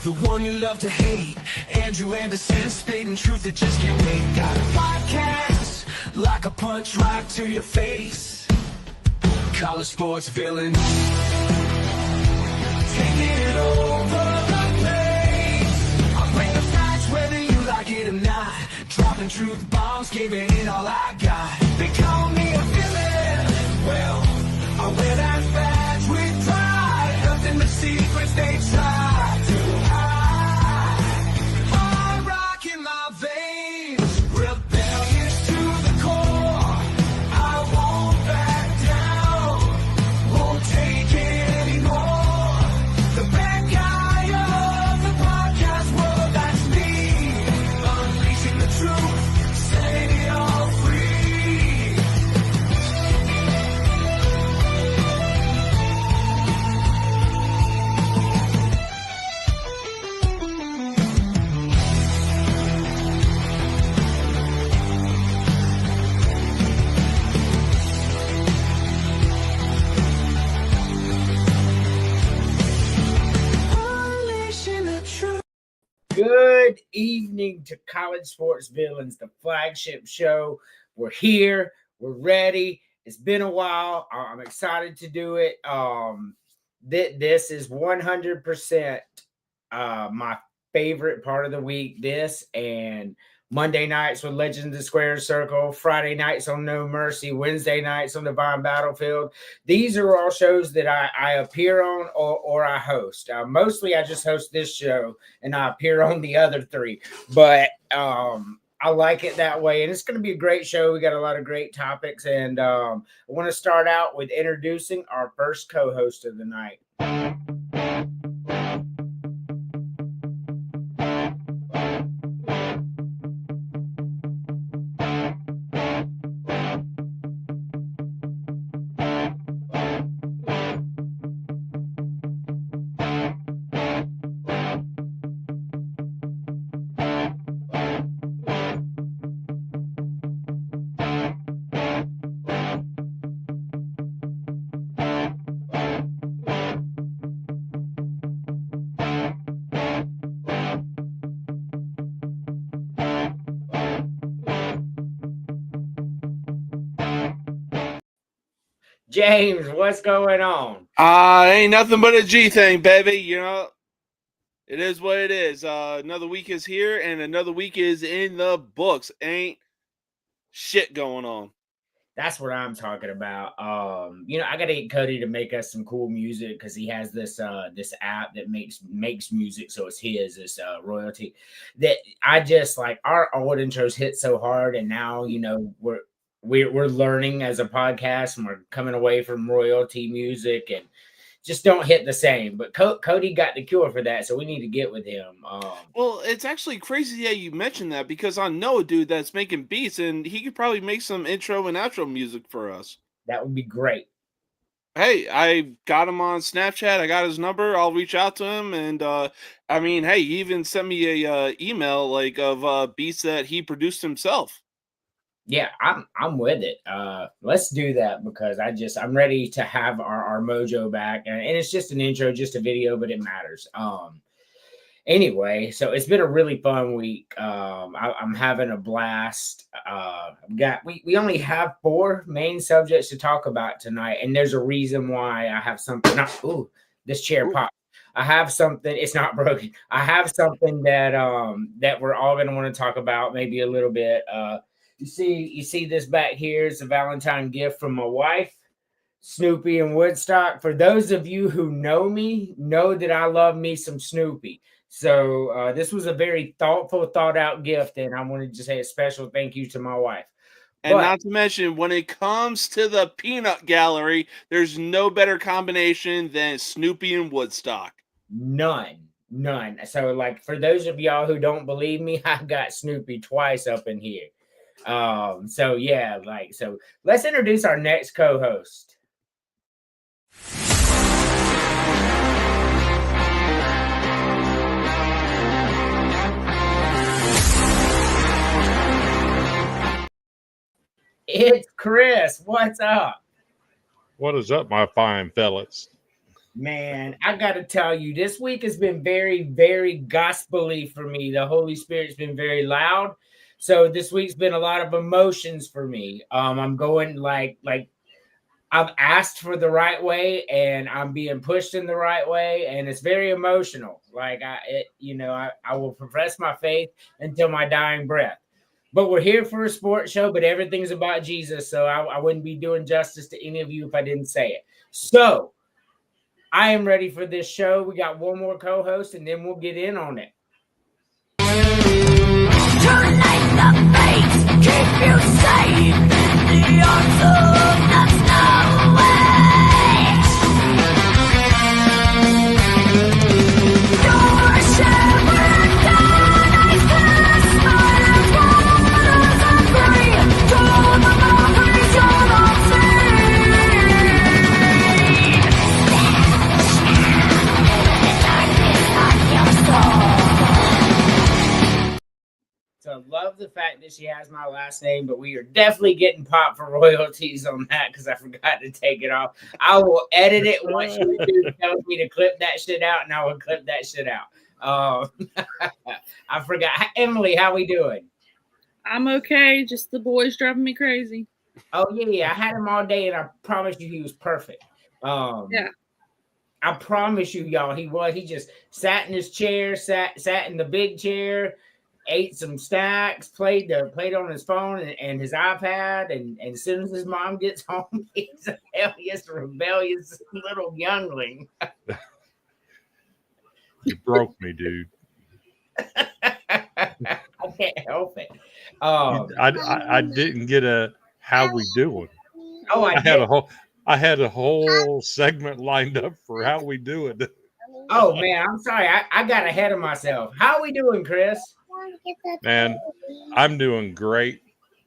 the one you love to hate. Andrew Anderson, spitting truth that just can't wait. Got a podcast, like a punch right to your face. College sports villain, taking it over the place. I bring the facts whether you like it or not. Dropping truth bombs, giving it all I got. They call me a villain. Well, I wear that badge with pride. Nothing but secrets they try to hide. I rock in my veins, rebellious to the core. I won't back down, won't take it anymore. The bad guy of the podcast world, that's me. Unleashing the truth, setting it all free. Unleashing the truth. Good evening to College Sports Villains, the flagship show. We're here. We're ready. It's been a while. I'm excited to do it. This is 100% my favorite part of the week. This and Monday nights with Legends of the Square Circle, Friday nights on No Mercy, Wednesday nights on Divine Battlefield. These are all shows that I appear on or I host. Mostly I just host this show and I appear on the other three. But I like it that way. And it's going to be a great show. We got a lot of great topics. And I want to start out with introducing our first co-host of the night. James, what's going on? Ain't nothing but a G thing, baby. You know, it is what it is. Another week is here, and another week is in the books. Ain't shit going on. That's what I'm talking about. I gotta get Cody to make us some cool music because he has this app that makes music, so it's his, this royalty. That I just like our old intros hit so hard, and now we're learning as a podcast, and we're coming away from royalty music, and just don't hit the same. But Cody got the cure for that, so we need to get with him. Well, it's actually crazy that you mentioned that because I know a dude that's making beats, and he could probably make some intro and outro music for us. That would be great. Hey, I got him on Snapchat. I got his number. I'll reach out to him, and he even sent me a email like of beats that he produced himself. Yeah, I'm with it. Let's do that because I'm ready to have our mojo back, and it's just an intro, just a video, but it matters. Anyway, so it's been a really fun week. I'm having a blast. We only have 4 main subjects to talk about tonight, and there's a reason why I have something. This chair popped. I have something. It's not broken. I have something that we're all going to want to talk about, maybe a little bit. You see this back here is a Valentine gift from my wife, Snoopy and Woodstock. For those of you who know me, know that I love me some Snoopy. So this was a very thoughtful, thought out gift, and I wanted to say a special thank you to my wife. And not to mention, when it comes to the peanut gallery, there's no better combination than Snoopy and Woodstock. None. So like for those of y'all who don't believe me, I got Snoopy twice up in here. So let's introduce our next co-host. It's Chris. What's up? What is up, my fine fellas? Man, I got to tell you, this week has been very, very gospel-y for me. The Holy Spirit's been very loud. So this week's been a lot of emotions for me. I'm going like I've asked for the right way and I'm being pushed in the right way. And it's very emotional. Like I will profess my faith until my dying breath. But we're here for a sports show, but everything's about Jesus. So I wouldn't be doing justice to any of you if I didn't say it. So I am ready for this show. We got one more co-host, and then we'll get in on it. Terminate the fates, keep you safe in the arms of the snow waves. Your shepherd dies, the smiling waters are free. To the mountains you're not So love the fact that she has my last name, but we are definitely getting popped for royalties on that because I forgot to take it off. I will edit it once YouTube tells me to clip that shit out, and I will clip that shit out. I forgot. Emily, how we doing? I'm okay. Just the boys driving me crazy. Oh yeah. I had him all day, and I promise you he was perfect. Yeah. I promise you, y'all, he was. He just sat in his chair, sat in the big chair, ate some snacks, played on his phone and his iPad, and as soon as his mom gets home, he's a hellish, rebellious little youngling. You broke me, dude. I can't help it. I didn't get a how we doing. Oh, I had a whole segment lined up for how we doing. Oh man, I'm sorry. I got ahead of myself. How we doing, Chris? Man, I'm doing great.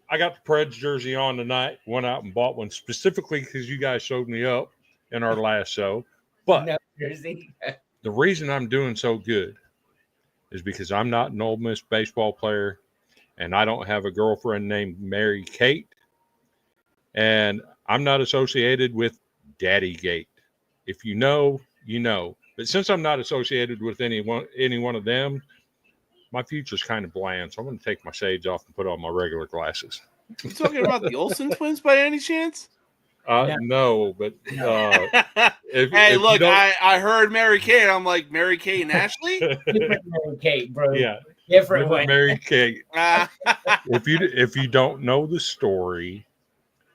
I got the Preds jersey on tonight. Went out and bought one specifically because you guys showed me up in our last show. But No jersey. the reason I'm doing so good is because I'm not an Ole Miss baseball player, and I don't have a girlfriend named Mary Kate, and I'm not associated with Daddygate. If you know, you know. But since I'm not associated with any one of them, my future's kind of bland, so I'm going to take my shades off and put on my regular glasses. You talking about the Olsen twins by any chance? No, but hey, look, I heard Mary Kate. I'm like, Mary Kate and Ashley? Different Mary Kate, bro. Yeah, different way. Mary Kate. If you don't know the story,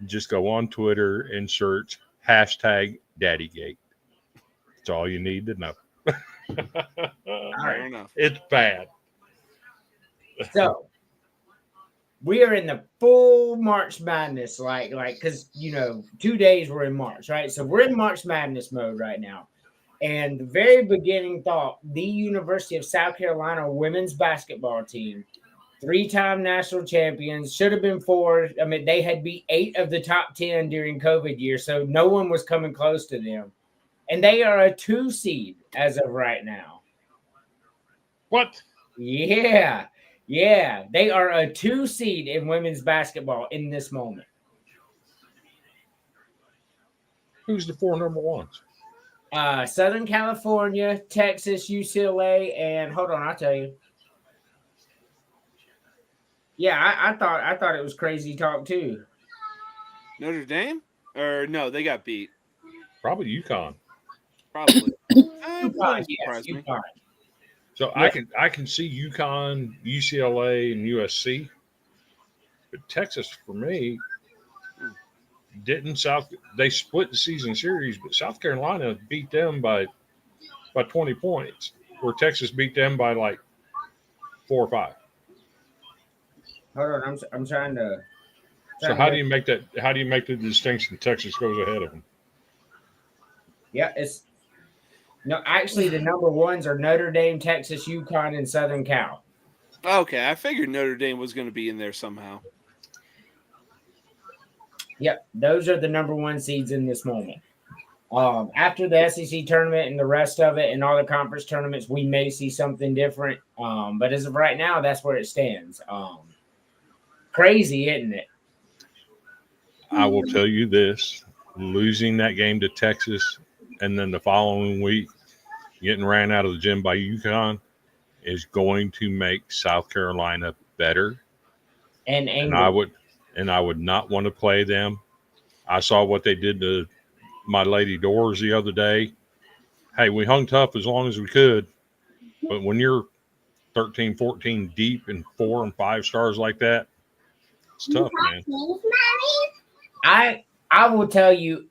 just go on Twitter and search #Daddygate. That's all you need to know. Fair enough. It's bad. So we are in the full March Madness, like because 2 days we're in March, right? So we're in March Madness mode right now. And the very beginning thought, the University of South Carolina women's basketball team, 3-time national champions, should have been 4. I mean, they had beat 8 of the top 10 during COVID year, so no one was coming close to them. And they are a 2 seed as of right now. What? Yeah. Yeah, they are a 2 seed in women's basketball in this moment. Who's the 4 number ones? Southern California, Texas, UCLA, and hold on, I'll tell you. Yeah, I thought it was crazy talk too. Notre Dame? Or no, they got beat. Probably UConn. Probably. UConn. So yeah. I can see UConn, UCLA, and USC, but Texas for me didn't. They split the season series, but South Carolina beat them by 20 points, where Texas beat them by like 4 or 5. Hold on, I'm trying to. So how do you make that? How do you make the distinction? Texas goes ahead of them. Yeah, no. Actually, the number ones are Notre Dame, Texas, UConn, and Southern Cal. Okay, I figured Notre Dame was going to be in there somehow. Yep, those are the number 1 seeds in this moment. After the SEC tournament and the rest of it and all the conference tournaments, we may see something different. But as of right now, that's where it stands. Crazy, isn't it? I will tell you this: losing that game to Texas and then the following week getting ran out of the gym by UConn is going to make South Carolina better. And I would not want to play them. I saw what they did to my Lady Doors the other day. Hey, we hung tough as long as we could, but when you're 13, 14 deep in 4 and 5 stars like that, it's tough, man. I will tell you,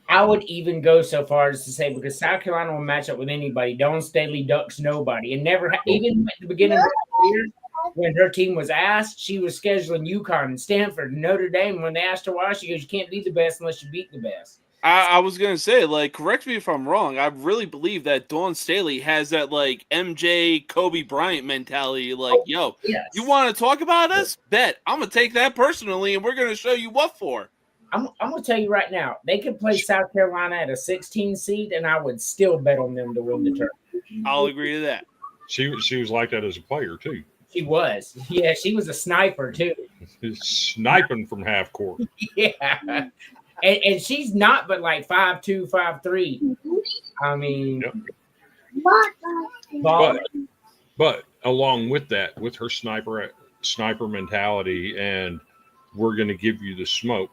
I would even go so far as to say, because South Carolina will match up with anybody. Dawn Staley ducks nobody, and never even at the beginning of the year when her team was asked, she was scheduling UConn and Stanford and Notre Dame. When they asked her why, she goes, "You can't be the best unless you beat the best." I was gonna say, like, correct me if I'm wrong. I really believe that Dawn Staley has that like MJ Kobe Bryant mentality. Like, yo, yes. You want to talk about us? Bet I'm gonna take that personally, and we're gonna show you what for. I'm gonna tell you right now, they could play South Carolina at a 16 seed, and I would still bet on them to win the tournament. I'll agree to that. She was like that as a player too. She was, yeah, she was a sniper too. Sniping from half court. Yeah. And she's not but like 5'2", 5'3". I mean, yep. But along with that, with her sniper mentality, and we're going to give you the smoke,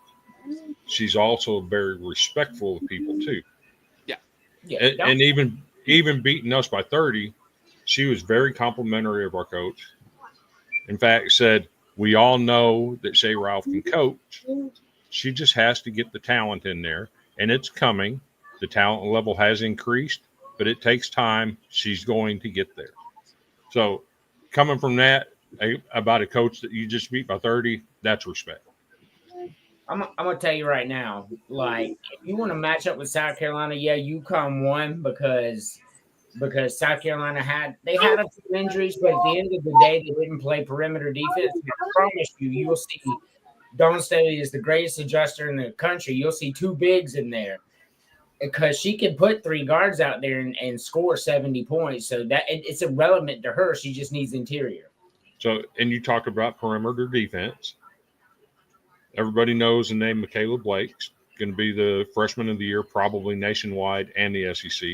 she's also very respectful of people too. Yeah. And even beating us by 30, she was very complimentary of our coach. In fact, said, "We all know that Shea Ralph can coach. She just has to get the talent in there, and it's coming. The talent level has increased, but it takes time. She's going to get there." So coming from that, about a coach that you just beat by 30, that's respect. I'm going to tell you right now, like, if you want to match up with South Carolina, yeah, UConn won because South Carolina had a few injuries, but at the end of the day, they didn't play perimeter defense. And I promise you'll see Dawn Staley is the greatest adjuster in the country. You'll see 2 bigs in there because she can put 3 guards out there and score 70 points. So that it's irrelevant to her. She just needs interior. So, and you talk about perimeter defense. Everybody knows the name Michaela Blake's going to be the freshman of the year, probably nationwide and the SEC.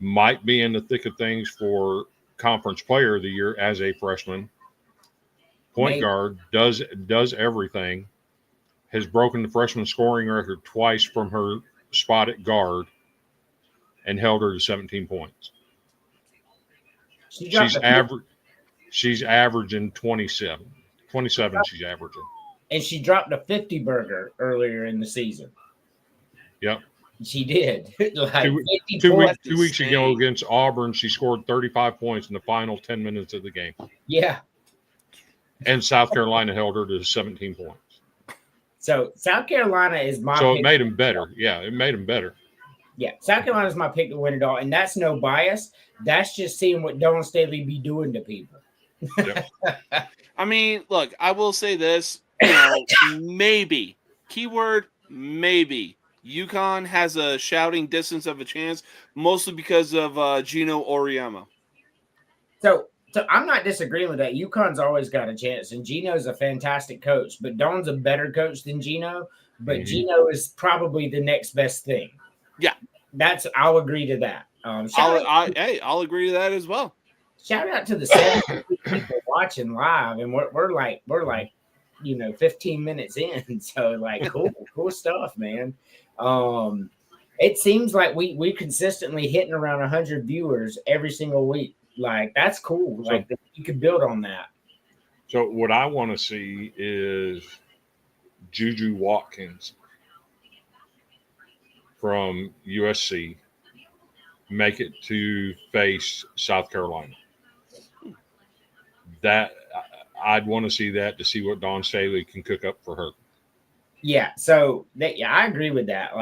Might be in the thick of things for conference player of the year as a freshman. Point guard, does everything, has broken the freshman scoring record twice from her spot at guard and held her to 17 points. She's averaging 27. 27 she's averaging. And she dropped a 50 burger earlier in the season. Yep. She did. Like 2 weeks ago against Auburn, she scored 35 points in the final 10 minutes of the game. Yeah. And South Carolina held her to 17 points. So South Carolina is my So pick. it made them better. Yeah, it made them better. Yeah, South Carolina is my pick to win it all. And that's no bias. That's just seeing what Dawn Staley be doing to people. Yep. I mean, look, I will say this. Maybe. Keyword, maybe. UConn has a shouting distance of a chance, mostly because of Gino Auriemma. So I'm not disagreeing with that. UConn's always got a chance, and Gino's a fantastic coach. But Dawn's a better coach than Gino. But Gino is probably the next best thing. Yeah, I'll agree to that. I'll agree to that as well. Shout out to the 70 people watching live, and we're like 15 minutes in. So like cool stuff, man. It seems like we consistently hitting around 100 viewers every single week. Like that's cool. Like you could build on that. So what I want to see is Juju Watkins from USC make it to face South Carolina. That I'd want to see that to see what Dawn Staley can cook up for her. Yeah, so I agree with that.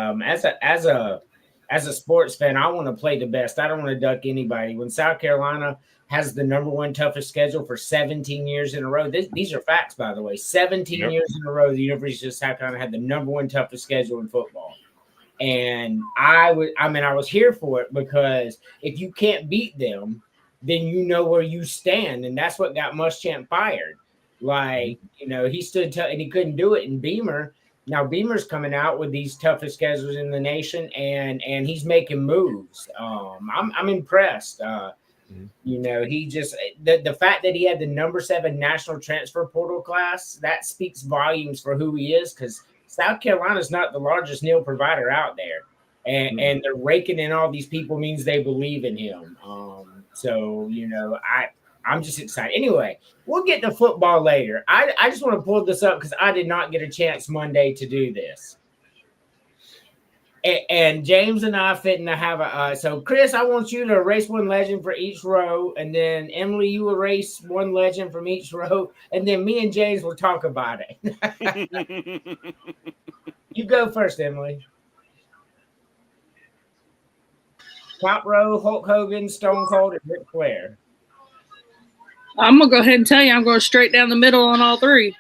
As a sports fan, I want to play the best. I don't want to duck anybody. When South Carolina has the number 1 toughest schedule for 17 years in a row, these are facts, by the way. 17 years in a row, the University of South Carolina had the number 1 toughest schedule in football. And I was here for it because if you can't beat them, then you know where you stand. And that's what got Muschamp fired. Like, he stood and he couldn't do it in Beamer. Now Beamer's coming out with these toughest schedules in the nation, and he's making moves. I'm impressed. You know, he just the fact that he had the number 7 national transfer portal class, that speaks volumes for who he is, because South Carolina's not the largest NIL provider out there. And they're raking in all these people means they believe in him. So, you know, I'm just excited. Anyway, we'll get to football later. I just want to pull this up because I did not get a chance Monday to do this. And James and I fitting to have a so Chris, I want you to erase one legend for each row, and then Emily, you erase one legend from each row, and then me and James will talk about it. You go first, Emily. Top row: Hulk Hogan, Stone Cold, and Ric Flair. I'm gonna go ahead and tell you, I'm going straight down the middle on all 3.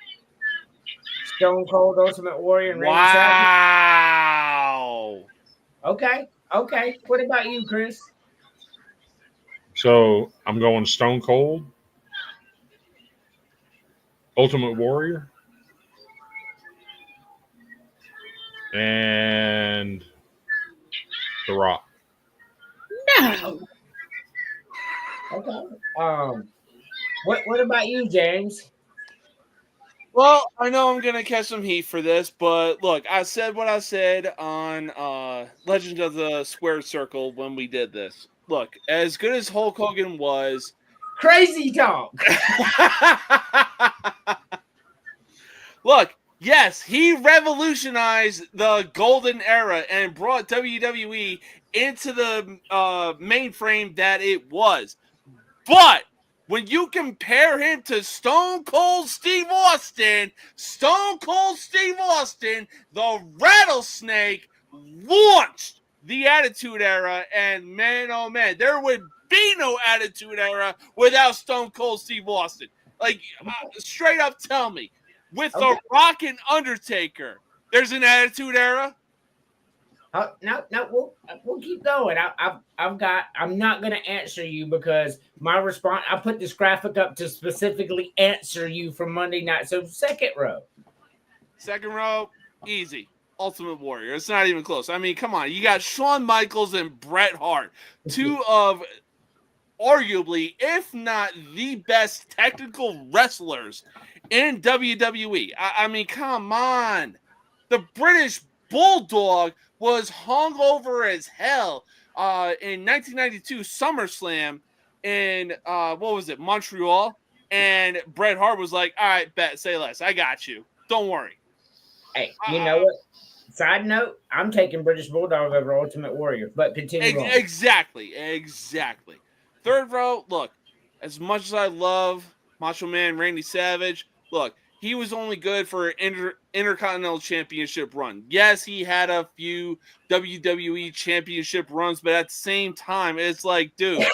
Stone Cold, Ultimate Warrior, and Randy Wow. Savage. Okay. What about you, Chris? So I'm going Stone Cold, Ultimate Warrior, and The Rock. No. Okay. What about you, James? Well, I know I'm gonna catch some heat for this, but look, I said what I said on Legend of the Squared Circle when we did this. Look, as good as Hulk Hogan was, Crazy talk. look, yes, he revolutionized the golden era and brought WWE into the mainframe that it was. But when you compare him to Stone Cold Steve Austin, the Rattlesnake launched the Attitude Era, and man, oh man, there would be no Attitude Era without Stone Cold Steve Austin. Like, straight up tell me, with The Rock and Undertaker, there's an Attitude Era? No, we'll keep going. I'm not gonna answer you because my response. I put this graphic up to specifically answer you from Monday night. So second row, easy. Ultimate Warrior. It's not even close. I mean, come on. You got Shawn Michaels and Bret Hart, 2 of arguably, if not the best technical wrestlers in WWE. I mean, come on. The British Bulldog was hungover as hell in 1992 SummerSlam in Montreal, and Bret Hart was like, "All right, bet, say less. I got you. Don't worry." Hey, you know what? Side note: I'm taking British Bulldog over Ultimate Warrior, but continue on. Exactly. Third row. Look, as much as I love Macho Man Randy Savage, look. He was only good for an Intercontinental Championship run. Yes, he had a few WWE Championship runs, but at the same time, it's like, dude,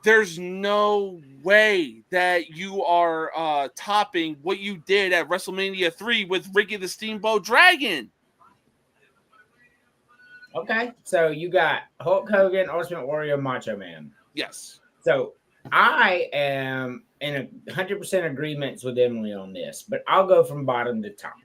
there's no way that you are topping what you did at WrestleMania 3 with Ricky the Steamboat Dragon. Okay, so you got Hulk Hogan, Ultimate Warrior, Macho Man. Yes. So I am in 100% agreements with Emily on this, but I'll go from bottom to top.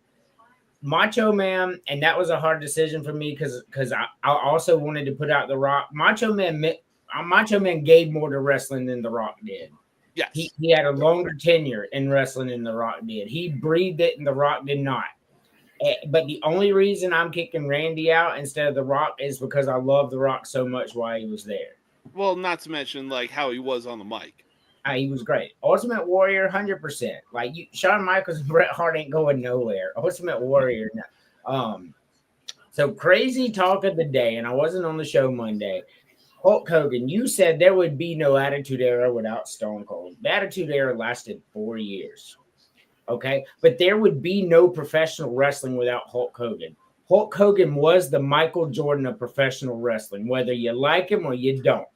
Macho Man, and that was a hard decision for me because I also wanted to put out The Rock. Macho Man gave more to wrestling than The Rock did. Yes. He had a longer tenure in wrestling than The Rock did. He breathed it, and The Rock did not. But the only reason I'm kicking Randy out instead of The Rock is because I love The Rock so much while he was there. Well, not to mention like how he was on the mic. He was great. Ultimate Warrior, 100%. Like Shawn Michaels and Bret Hart ain't going nowhere. Ultimate Warrior. So crazy talk of the day, and I wasn't on the show Monday. Hulk Hogan, you said there would be no Attitude Era without Stone Cold. The Attitude Era lasted 4 years. Okay, but there would be no professional wrestling without Hulk Hogan. Hulk Hogan was the Michael Jordan of professional wrestling, whether you like him or you don't.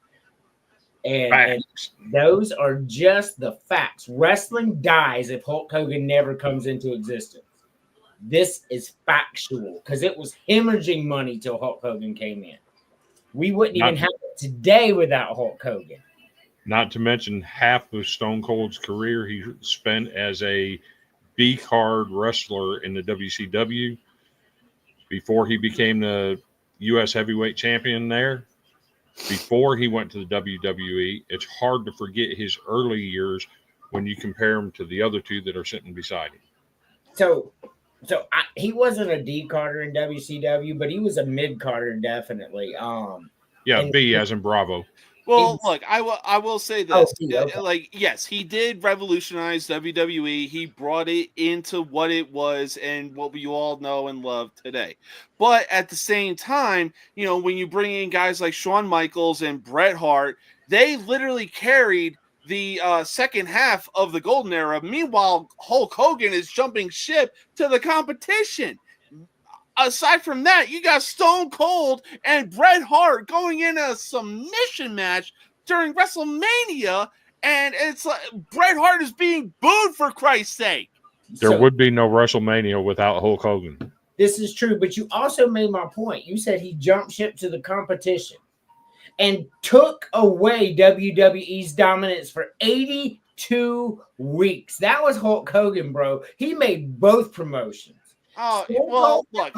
And those are just the facts. Wrestling dies if Hulk Hogan never comes into existence. This is factual because it was hemorrhaging money till Hulk Hogan came in. We wouldn't even have it today without Hulk Hogan. Not to mention half of Stone Cold's career he spent as a B-card wrestler in the WCW. before he became the U.S. heavyweight champion there, before he went to the WWE. It's hard to forget his early years when you compare him to the other two that are sitting beside him. So he wasn't a D Carter in WCW, but he was a mid Carter definitely. Yeah, B as in Bravo. Well, look, I will say this. Okay. Like, yes, he did revolutionize WWE. He brought it into what it was and what we all know and love today. But at the same time, when you bring in guys like Shawn Michaels and Bret Hart, they literally carried the second half of the golden era. Meanwhile, Hulk Hogan is jumping ship to the competition. Aside from that, you got Stone Cold and Bret Hart going in a submission match during WrestleMania, and it's like Bret Hart is being booed for Christ's sake. There would be no WrestleMania without Hulk Hogan. This is true, but you also made my point. You said he jumped ship to the competition and took away WWE's dominance for 82 weeks. That was Hulk Hogan, bro. He made both promotions. Oh, well, look,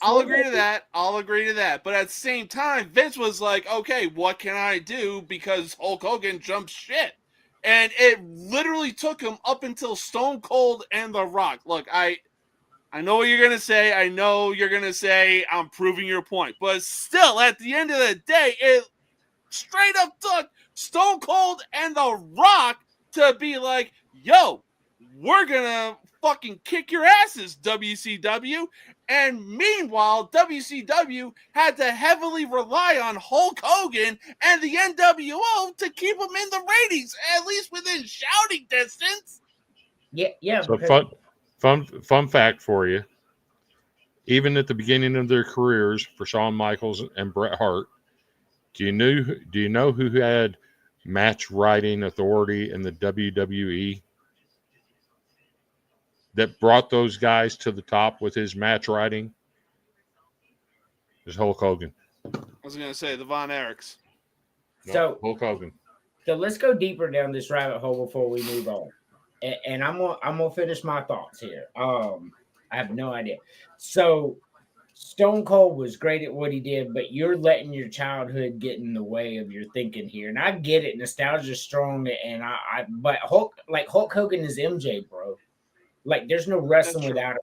I'll agree to that. But at the same time, Vince was like, okay, what can I do? Because Hulk Hogan jumped shit. And it literally took him up until Stone Cold and The Rock. Look, I know what you're going to say. I know you're going to say I'm proving your point. But still, at the end of the day, it straight up took Stone Cold and The Rock to be like, yo, we're going to fucking kick your asses, WCW. And meanwhile, WCW had to heavily rely on Hulk Hogan and the NWO to keep them in the ratings, at least within shouting distance. Yeah. So fun fact for you. Even at the beginning of their careers for Shawn Michaels and Bret Hart, do you know who had match writing authority in the WWE? That brought those guys to the top with his match writing is Hulk Hogan. I was going to say the Von Erichs. No, Hulk Hogan. So let's go deeper down this rabbit hole before we move on. And I'm gonna finish my thoughts here. I have no idea. So Stone Cold was great at what he did, but you're letting your childhood get in the way of your thinking here. And I get it, nostalgia's strong, and but Hulk Hogan is MJ, bro. Like, there's no wrestling without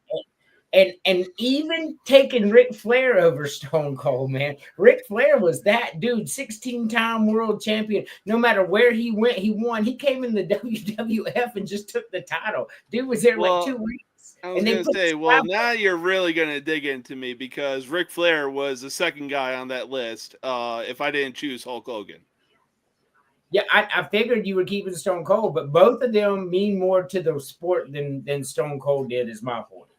it. And even taking Ric Flair over Stone Cold, man. Ric Flair was that dude, 16-time world champion. No matter where he went, he won. He came in the WWF and just took the title. Dude was there like 2 weeks. I was going to say, now you're really going to dig into me because Ric Flair was the second guy on that list if I didn't choose Hulk Hogan. Yeah, I figured you were keeping Stone Cold, but both of them mean more to the sport than Stone Cold did, is my point.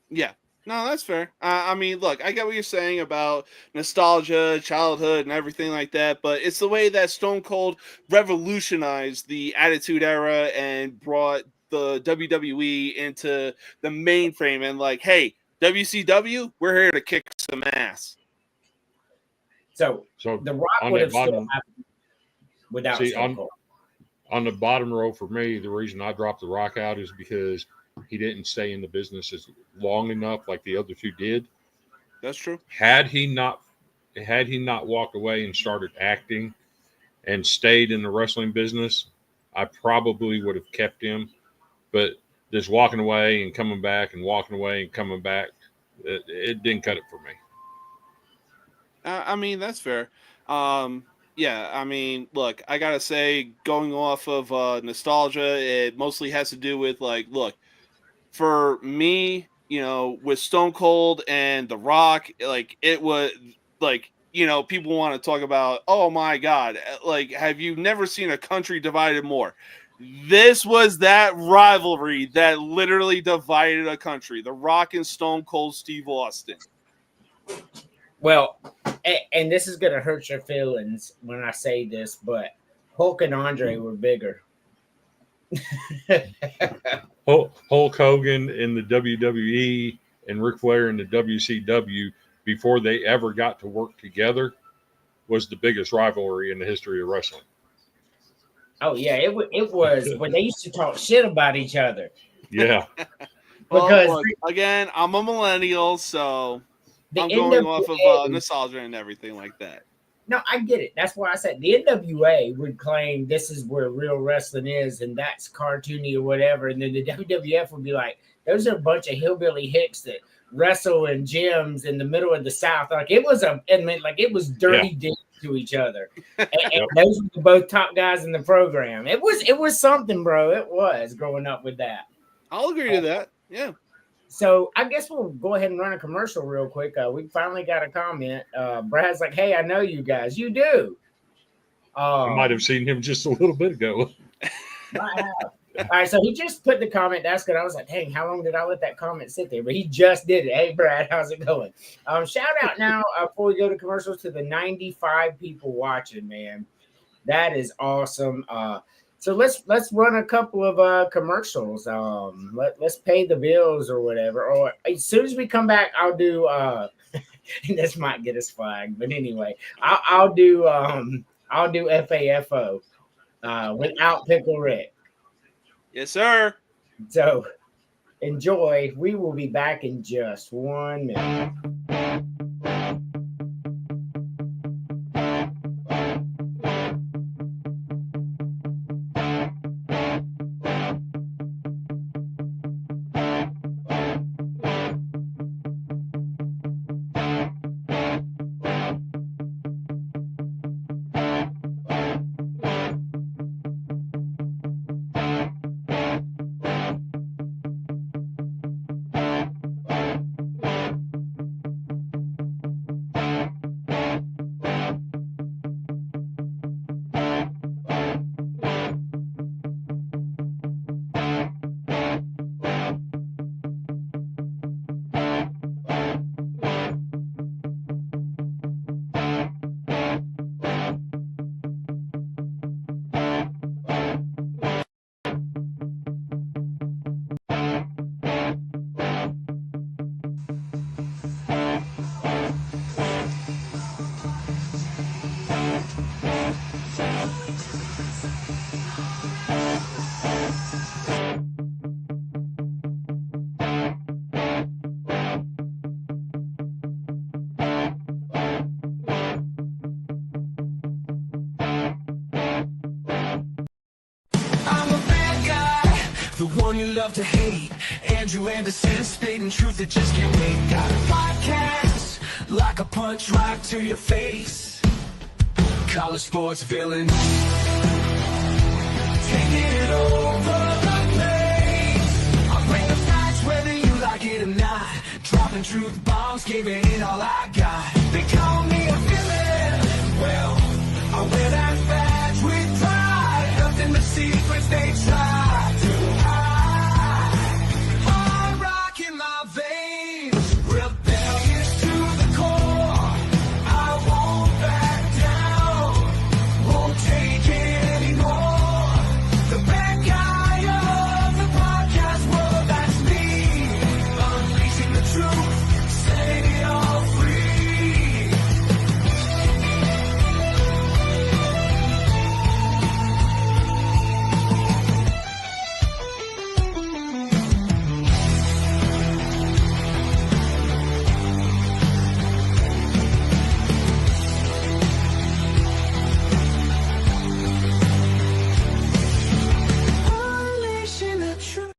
Yeah. No, that's fair. I mean, look, I get what you're saying about nostalgia, childhood, and everything like that, but it's the way that Stone Cold revolutionized the Attitude Era and brought the WWE into the mainframe and like, hey, WCW, we're here to kick some ass. So The Rock would have still happened without Stone Cold. On the bottom row for me, the reason I dropped The Rock out is because he didn't stay in the business as long enough like the other two did. That's true. Had he not walked away and started acting and stayed in the wrestling business, I probably would have kept him. But just walking away and coming back and walking away and coming back, it didn't cut it for me. I mean, that's fair. Yeah, I mean, look, I got to say, going off of nostalgia, it mostly has to do with, like, look, for me, with Stone Cold and The Rock, like, it was, like, people want to talk about, oh, my God, like, have you never seen a country divided more? This was that rivalry that literally divided a country. The Rock and Stone Cold Steve Austin. Well, and this is going to hurt your feelings when I say this, but Hulk and Andre were bigger. Hulk Hogan in the WWE and Ric Flair in the WCW, before they ever got to work together, was the biggest rivalry in the history of wrestling. Oh, yeah, it was when they used to talk shit about each other. Yeah. Well, look, again, I'm a millennial, so... the I'm going off NWA of nostalgia and everything like that. No, I get it. That's why I said the NWA would claim this is where real wrestling is, and that's cartoony or whatever. And then the WWF would be like, those are a bunch of hillbilly hicks that wrestle in gyms in the middle of the South. Like it was it was dirty dick to each other. And those were both top guys in the program. It was something, bro. It was growing up with that. I'll agree to that. Yeah. So I guess we'll go ahead and run a commercial real quick. We finally got a comment. Brad's like, "Hey, I know you guys. You do." I might have seen him just a little bit ago. All right, so he just put the comment. That's good. I was like, "Dang, how long did I let that comment sit there?" But he just did it. Hey, Brad, how's it going? Shout out now before we go to commercials to the 95 people watching. Man, that is awesome. So let's run a couple of commercials. Let's pay the bills or whatever. Or as soon as we come back, I'll do. This might get us flagged, but anyway, I'll do FAFO without Pickle Rick. Yes, sir. So enjoy. We will be back in just 1 minute. The one you love to hate. Andrew Anderson spitting truth that just can't wait. Got a podcast like a punch right to your face. College sports villains taking it over the place. I'll bring the facts whether you like it or not. Dropping truth bombs, giving it all I got. They call me a villain. Well, I wear that badge with pride. Nothing but secrets they try to hide. Hard rock in my veins, rebellious to the core. I won't back down, won't take it anymore. The bad guy of the podcast world, that's me. Unleashing the truth, setting it all free. Unleashing the truth.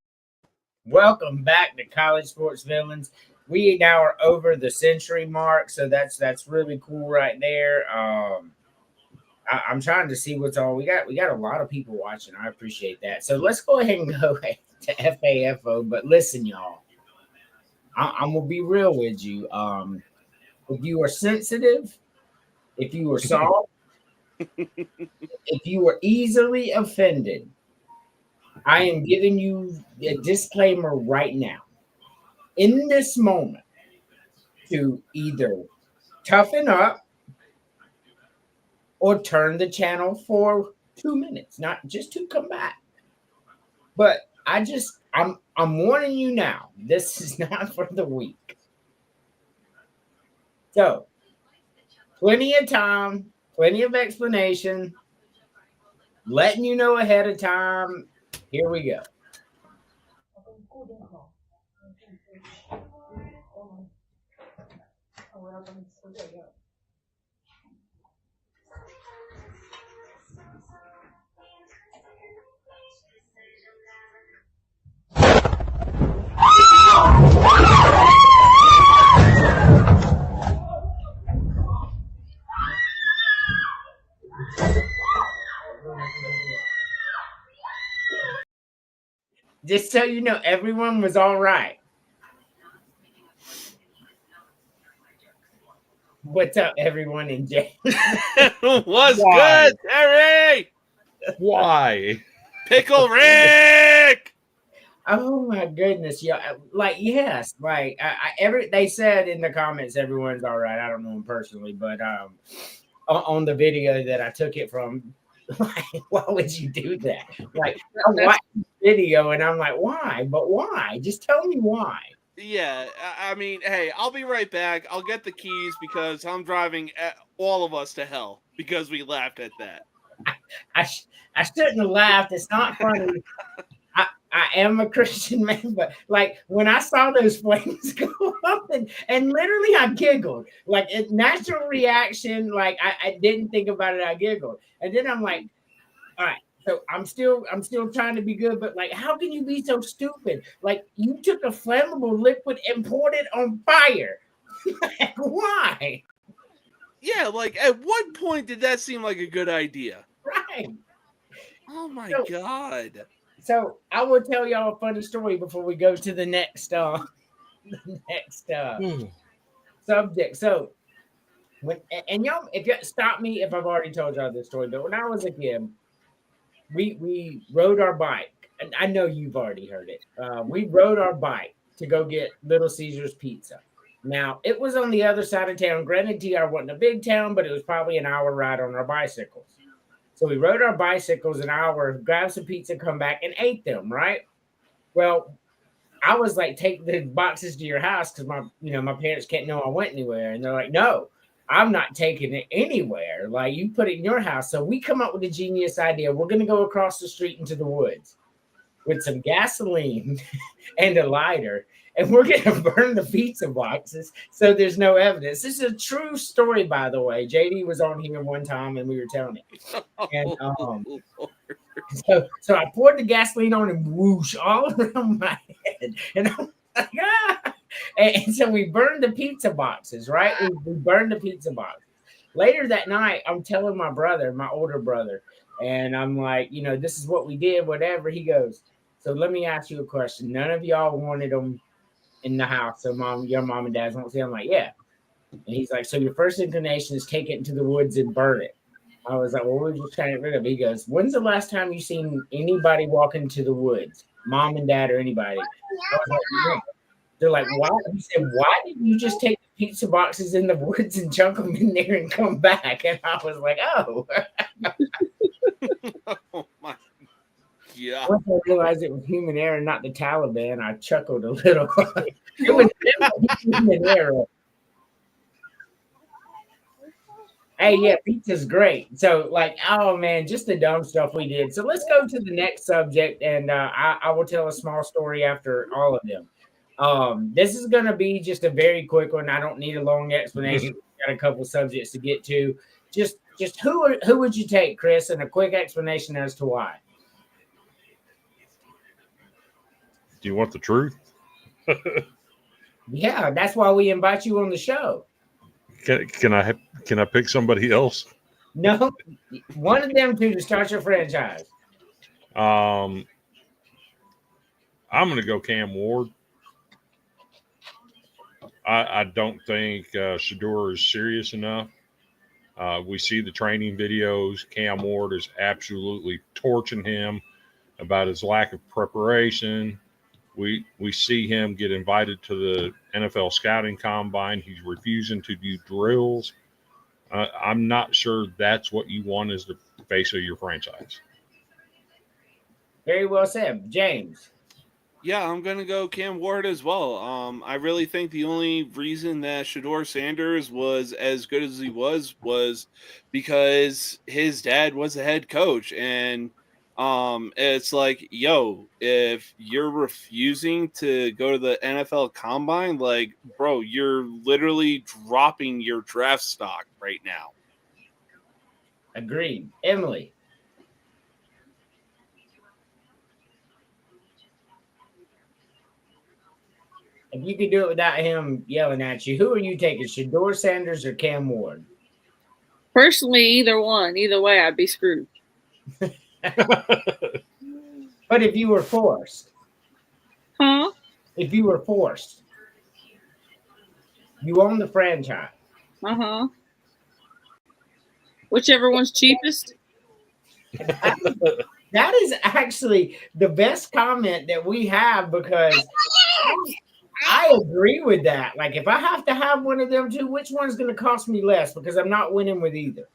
Welcome back to College Sports Villains. We now are over the century mark, so that's really cool right there. I'm trying to see what's on. We got a lot of people watching. I appreciate that. So let's go ahead and go to FAFO. But listen, y'all, I'm gonna be real with you. If you are sensitive, if you are soft, if you are easily offended, I am giving you a disclaimer right now. In this moment, to either toughen up or turn the channel for 2 minutes, not just to come back. But I'm warning you now, this is not for the weak. So, plenty of time, plenty of explanation, letting you know ahead of time. Here we go. Just so you know, everyone was all right. What's up, everyone in jail? What's Why? good, Terry? Why? Pickle Rick. Oh my goodness, yeah, like yes, like they said in the comments, everyone's all right. I don't know them personally, but on the video that I took it from, like, why would you do that? Like, I watched the video and I'm like, why? But why? Just tell me why. Yeah, I mean, hey, I'll be right back. I'll get the keys because I'm driving all of us to hell because we laughed at that. I shouldn't have laughed. It's not funny. I am a Christian man, but like when I saw those flames go up and literally I giggled. Like a natural reaction, like I didn't think about it, I giggled. And then I'm like, all right, so I'm still trying to be good, but like how can you be so stupid? Like you took a flammable liquid and poured it on fire. Like, why? Yeah, like at what point did that seem like a good idea? Right. Oh my So- god. So I will tell y'all a funny story before we go to the next subject. So and y'all, if you stop me if I've already told y'all this story, but when I was a kid, we rode our bike, and I know you've already heard it. We rode our bike to go get Little Caesar's pizza. Now it was on the other side of town. Granted, TR wasn't a big town, but it was probably an hour ride on our bicycles. So we rode our bicycles an hour, grabbed some pizza, come back and ate them, right? Well, I was like, take the boxes to your house because my parents can't know I went anywhere. And they're like, no, I'm not taking it anywhere. Like you put it in your house. So we come up with a genius idea. We're going to go across the street into the woods with some gasoline and a lighter. And we're going to burn the pizza boxes so there's no evidence. This is a true story, by the way. JD was on here one time and we were telling it. And so I poured the gasoline on and whoosh all around my head. And I'm like, ah. And so we burned the pizza boxes, right? We burned the pizza boxes. Later that night, I'm telling my brother, my older brother, and I'm like, this is what we did, whatever. He goes, so let me ask you a question. None of y'all wanted them in the house, so your mom and dad won't see. I'm like, yeah. And he's like, so your first inclination is take it into the woods and burn it. I was like, well, we're just trying to get rid of it. He goes, when's the last time you seen anybody walk into the woods? Mom and dad or anybody? I was like, yeah. They're like, why? He said, why didn't you just take the pizza boxes in the woods and chunk them in there and come back? And I was like, oh. Oh my god. Once I realized it was human error, not the Taliban, I chuckled a little. It was human error. Hey, yeah, pizza's great. So, like, oh man, just the dumb stuff we did. So let's go to the next subject, and I will tell a small story after all of them. This is going to be just a very quick one. I don't need a long explanation. We've got a couple subjects to get to. Just who would you take, Chris, and a quick explanation as to why. Do you want the truth? Yeah, that's why we invite you on the show. Can I pick somebody else? No, one of them two to start your franchise. I'm going to go Cam Ward. I don't think Shedeur is serious enough. We see the training videos. Cam Ward is absolutely torching him about his lack of preparation. We see him get invited to the NFL scouting combine. He's refusing to do drills. I'm not sure that's what you want as the face of your franchise. Very well said. James. Yeah, I'm going to go Cam Ward as well. I really think the only reason that Shedeur Sanders was as good as he was because his dad was the head coach. And It's like, yo, if you're refusing to go to the NFL Combine, like, bro, you're literally dropping your draft stock right now. Agreed. Emily. If you could do it without him yelling at you, who are you taking, Shedeur Sanders or Cam Ward? Personally, either one. Either way, I'd be screwed. But if you were forced, Huh? if you were forced, you own the franchise. Uh-huh. Whichever one's cheapest. That is actually the best comment that we have, because I agree with that. Like, if I have to have one of them two, which one's going to cost me less? Because I'm not winning with either.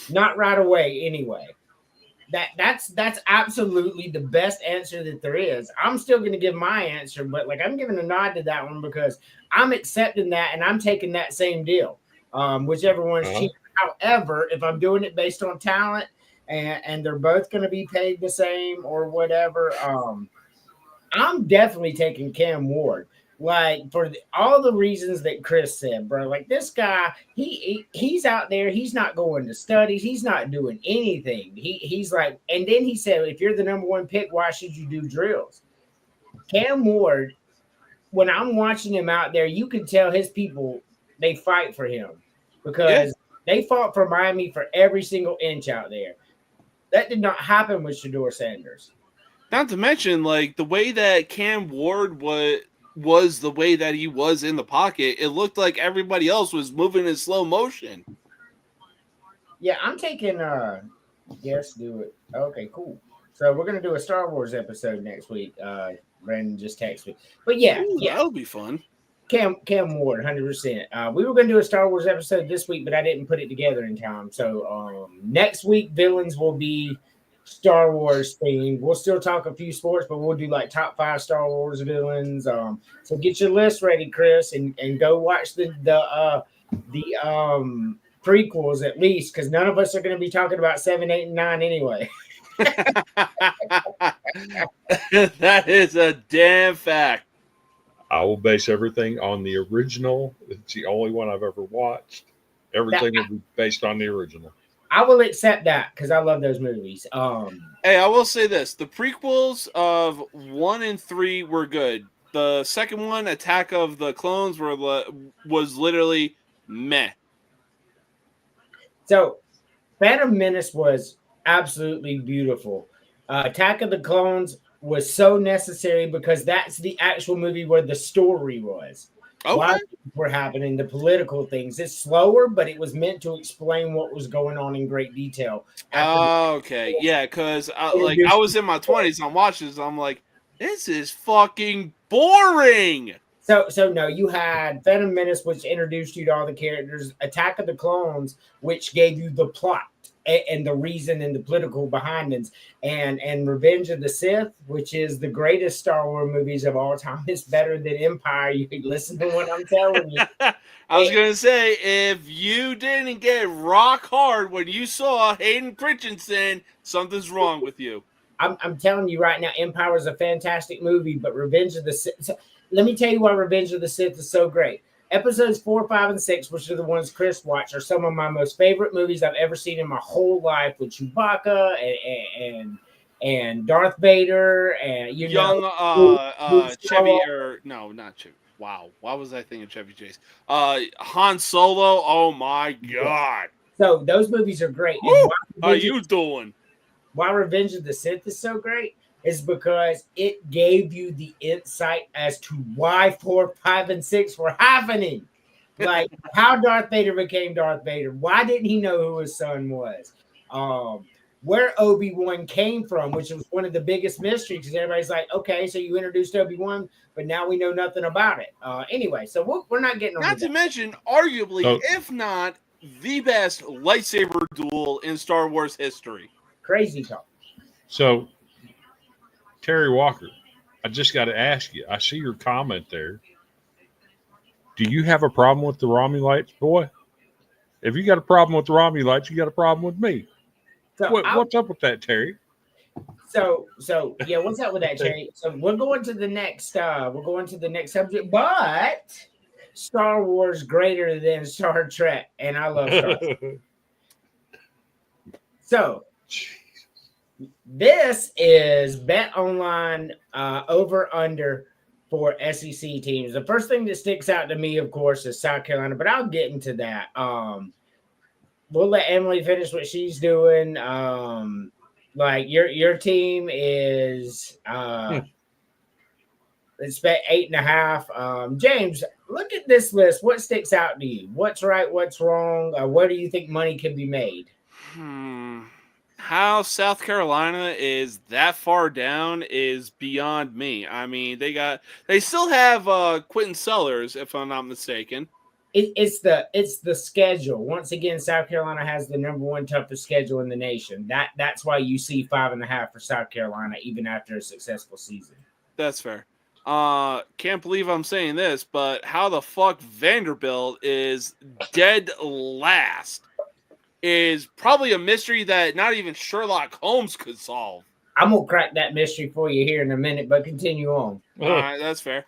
Not right away, anyway. That's absolutely the best answer that there is. I'm still going to give my answer, but like, I'm giving a nod to that one because I'm accepting that and I'm taking that same deal, whichever one's cheaper. However, if I'm doing it based on talent and they're both going to be paid the same or whatever, I'm definitely taking Cam Ward. Like, for all the reasons that Chris said, bro. Like, this guy, he's out there. He's not going to studies. He's not doing anything. He's like, and then he said, if you're the number one pick, why should you do drills? Cam Ward, when I'm watching him out there, you can tell his people, they fight for him because they fought for Miami for every single inch out there. That did not happen with Shedeur Sanders. Not to mention, like, the way that Cam Ward was the way that he was in the pocket, it looked like everybody else was moving in slow motion. Yeah, I'm taking yes, do it. Okay, cool. So we're gonna do a Star Wars episode next week. Brandon just texted me. But yeah, That'll be fun. Cam Ward, 100%. We were gonna do a Star Wars episode this week, but I didn't put it together in time. So next week villains will be Star Wars themed. We'll still talk a few sports, but we'll do like top 5 Star Wars villains. So get your list ready, Chris, and go watch the prequels at least, because none of us are going to be talking about 7, 8, and 9 anyway. That is a damn fact. I will base everything on the original. It's the only one I've ever watched. Everything will be based on the original. I will accept that because I love those movies. Hey, I will say this. The prequels of 1 and 3 were good. The second one, Attack of the Clones, was literally meh. So, Phantom Menace was absolutely beautiful. Attack of the Clones was so necessary because that's the actual movie where the story was. Okay. Why things were happening, the political things. It's slower, but it was meant to explain what was going on in great detail. Okay, yeah, because I was in my 20s, I'm watching this, I'm like, this is fucking boring. So no, you had Phantom Menace, which introduced you to all the characters. Attack of the Clones, which gave you the plot and the reason and the political behind it. And Revenge of the Sith, which is the greatest Star Wars movies of all time. It's better than Empire. You can listen to what I'm telling you. I was going to say, if you didn't get rock hard when you saw Hayden Christensen, something's wrong with you. I'm telling you right now, Empire is a fantastic movie, but Revenge of the Sith. Let me tell you why Revenge of the Sith is so great. Episodes 4, 5, and 6, which are the ones Chris watched, are some of my most favorite movies I've ever seen in my whole life, with Chewbacca and Darth Vader and Chevy, or no, not Chevy. Wow, why was I thinking Chevy Chase? Han Solo. Oh my god! So those movies are great. How you doing? Why Revenge of the Sith is so great is because it gave you the insight as to why 4, 5, and 6 were happening. Like how Darth Vader became Darth Vader. Why didn't he know who his son was? Where Obi-Wan came from, which was one of the biggest mysteries, because everybody's like, okay, so you introduced Obi-Wan, but now we know nothing about it. Anyway, so we're not getting on Not to mention, arguably, if not the best lightsaber duel in Star Wars history. Crazy talk. So, Terry Walker, I just got to ask you. I see your comment there. Do you have a problem with the Romulites, boy? If you got a problem with the Romulites, you got a problem with me. So what's up with that, Terry? So yeah, what's up with that, Cherry? So we're going to the next subject, but Star Wars greater than Star Trek, and I love Star Trek. So this is Bet Online over under for SEC teams. The first thing that sticks out to me, of course, is South Carolina, but I'll get into that. We'll let Emily finish what she's doing. Like your team is expect 8.5. James, look at this list. What sticks out to you? What's right? What's wrong? Where do you think money can be made? How South Carolina is that far down is beyond me. I mean, they still have Quentin Sellers, if I'm not mistaken. It's the schedule. Once again, South Carolina has the number one toughest schedule in the nation. That's why you see 5.5 for South Carolina, even after a successful season. That's fair. Can't believe I'm saying this, but how the fuck Vanderbilt is dead last is probably a mystery that not even Sherlock Holmes could solve. I'm gonna crack that mystery for you here in a minute, but continue on. All right, that's fair.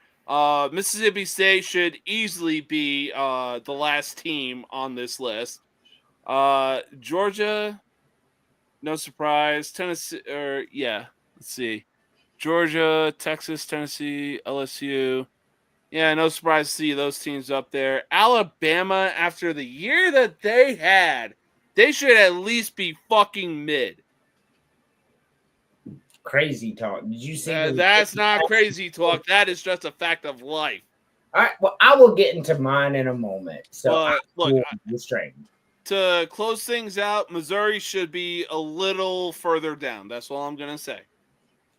Mississippi State should easily be the last team on this list. Georgia, no surprise. Tennessee, let's see. Georgia, Texas, Tennessee, LSU. Yeah, no surprise to see those teams up there. Alabama, after the year that they had, they should at least be fucking mid. Crazy talk. Did you see? That's not crazy talk. That is just a fact of life. All right. Well, I will get into mine in a moment. So look, restrained. To close things out, Missouri should be a little further down. That's all I'm gonna say.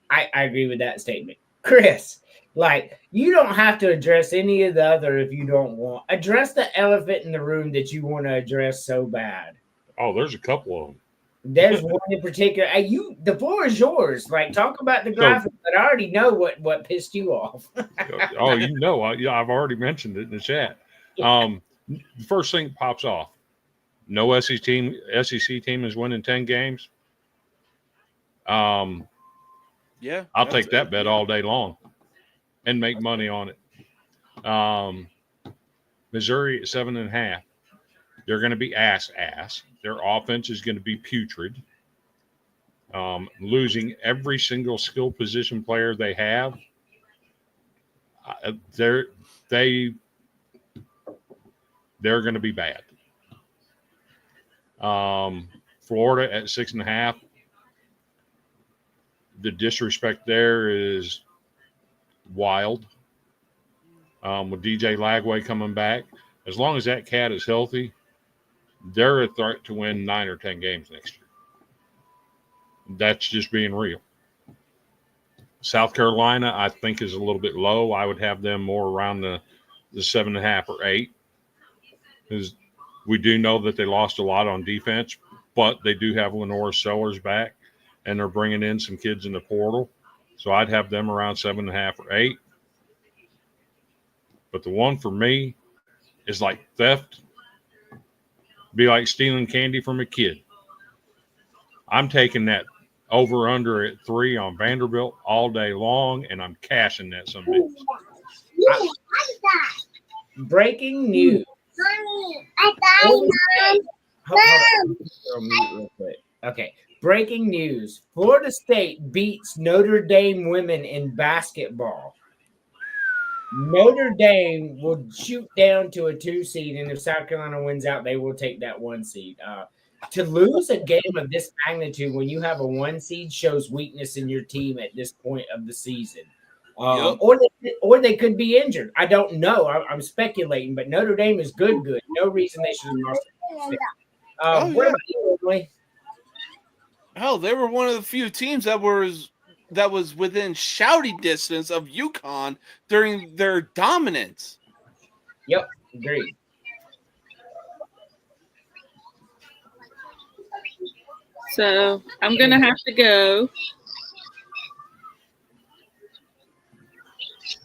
I agree with that statement, Chris. Like, you don't have to address any of the other if you don't want. Address the elephant in the room that you want to address so bad. Oh, there's a couple of them. There's one in particular. The floor is yours. Like, talk about the graphic, but I already know what pissed you off. Oh, I've already mentioned it in the chat. The first thing that pops off: no SEC team is winning 10 games. Yeah, I'll take that bet all day long and make money on it. Missouri at 7.5. They're going to be ass. Their offense is going to be putrid. Losing every single skill position player they have. They're going to be bad. Florida at 6.5. The disrespect there is wild. With DJ Lagway coming back, as long as that cat is healthy, they're a threat to win 9 or 10 games next year. That's just being real. South Carolina, I think, is a little bit low. I would have them more around the 7.5 or 8. Because we do know that they lost a lot on defense, but they do have Lenora Sellers back, and they're bringing in some kids in the portal. So I'd have them around 7.5 or 8. But the one for me is like theft. Be like stealing candy from a kid. I'm taking that over under at 3 on Vanderbilt all day long, and I'm cashing that someday. Breaking news. Okay. Breaking news. Florida State beats Notre Dame women in basketball. Notre Dame will shoot down to a 2 seed, and if South Carolina wins out, they will take that 1 seed. To lose a game of this magnitude when you have a 1 seed shows weakness in your team at this point of the season. Or they could be injured. I don't know. I'm speculating, but Notre Dame is good. No reason they should have lost. What about you, Emily? Hell, they were one of the few teams that was within shouting distance of UConn during their dominance. Yep, agreed. So I'm going to have to go.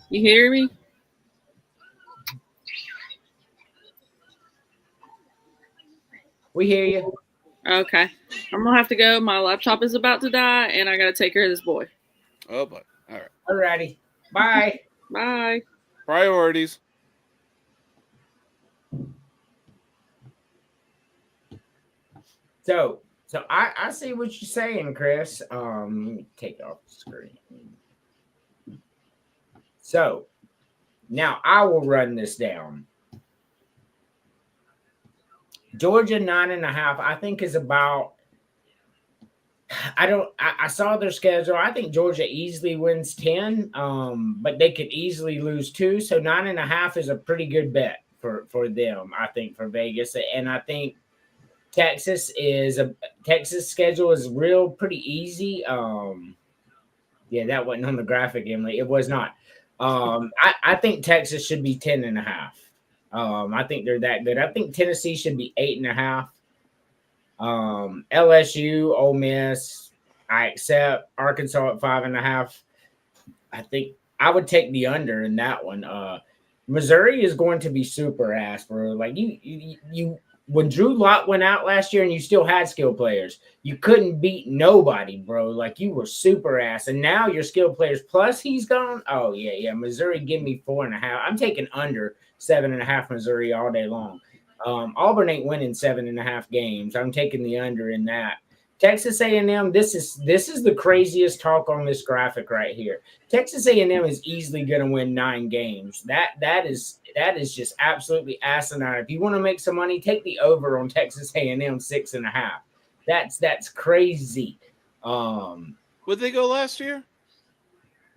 You hear me? We hear you. Okay. I'm going to have to go. My laptop is about to die, and I got to take care of this boy. Oh, but all right. Alrighty. Bye. Bye. Priorities. So I see what you're saying, Chris. Let me take off the screen. So now I will run this down. Georgia 9.5, I think is about. I saw their schedule. I think Georgia easily wins 10, but they could easily lose 2. So 9.5 is a pretty good bet for them, I think, for Vegas. And I think Texas schedule is pretty easy. Yeah, that wasn't on the graphic, Emily. It was not. I think Texas should be 10.5. I think they're that good. I think Tennessee should be 8.5. LSU, Ole Miss, I accept. Arkansas at 5.5. I think I would take the under in that one. Missouri is going to be super ass, bro. Like you when Drew Lock went out last year and you still had skill players, you couldn't beat nobody, bro. Like you were super ass. And now your skill players plus he's gone. Oh, yeah. Missouri, give me 4.5. I'm taking under 7.5 Missouri all day long. Auburn ain't winning 7.5 games. I'm taking the under in that. Texas A&M, this is the craziest talk on this graphic right here. Texas A&M is easily going to win 9 games. That is just absolutely asinine. If you want to make some money, take the over on Texas A&M 6.5. That's crazy. Would they go last year?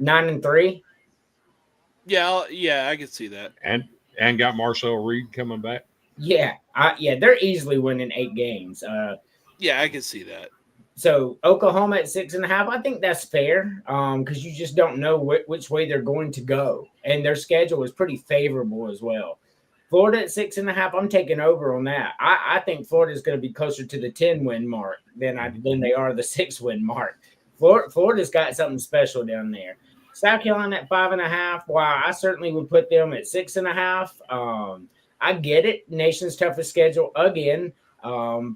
9-3. Yeah, I could see that. And got Marcel Reed coming back. Yeah, they're easily winning 8 games. Yeah, I can see that. So Oklahoma at 6.5, I think that's fair because you just don't know which way they're going to go, and their schedule is pretty favorable as well. Florida at 6.5, I'm taking over on that. I think Florida is going to be closer to the 10-win mark than they are the 6-win mark. Florida's got something special down there. South Carolina at 5.5. Wow, I certainly would put them at 6.5. I get it. Nation's toughest schedule again.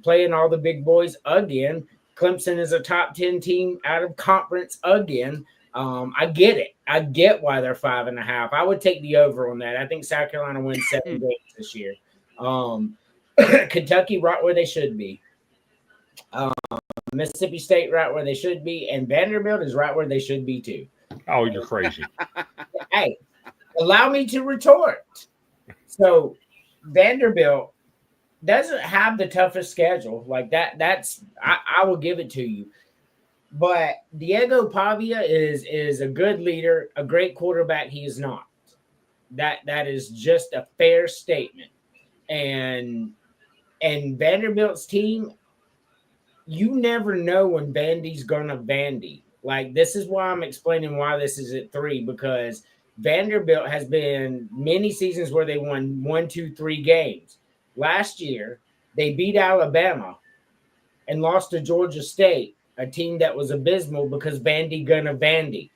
Playing all the big boys again. Clemson is a top 10 team out of conference again. I get it. I get why they're 5.5. I would take the over on that. I think South Carolina wins 7 games this year. Kentucky right where they should be. Mississippi State right where they should be. And Vanderbilt is right where they should be too. Oh, you're crazy. Hey, allow me to retort. So Vanderbilt doesn't have the toughest schedule like that. I will give it to you. But Diego Pavia is a good leader, a great quarterback. He is not. That is just a fair statement. And Vanderbilt's team, you never know when Vandy's gonna Vandy. Like this is why I'm explaining why this is at 3, because Vanderbilt has been many seasons where they won 1, 2, 3 games. Last year, they beat Alabama and lost to Georgia State, a team that was abysmal because Vandy gonna Vandy.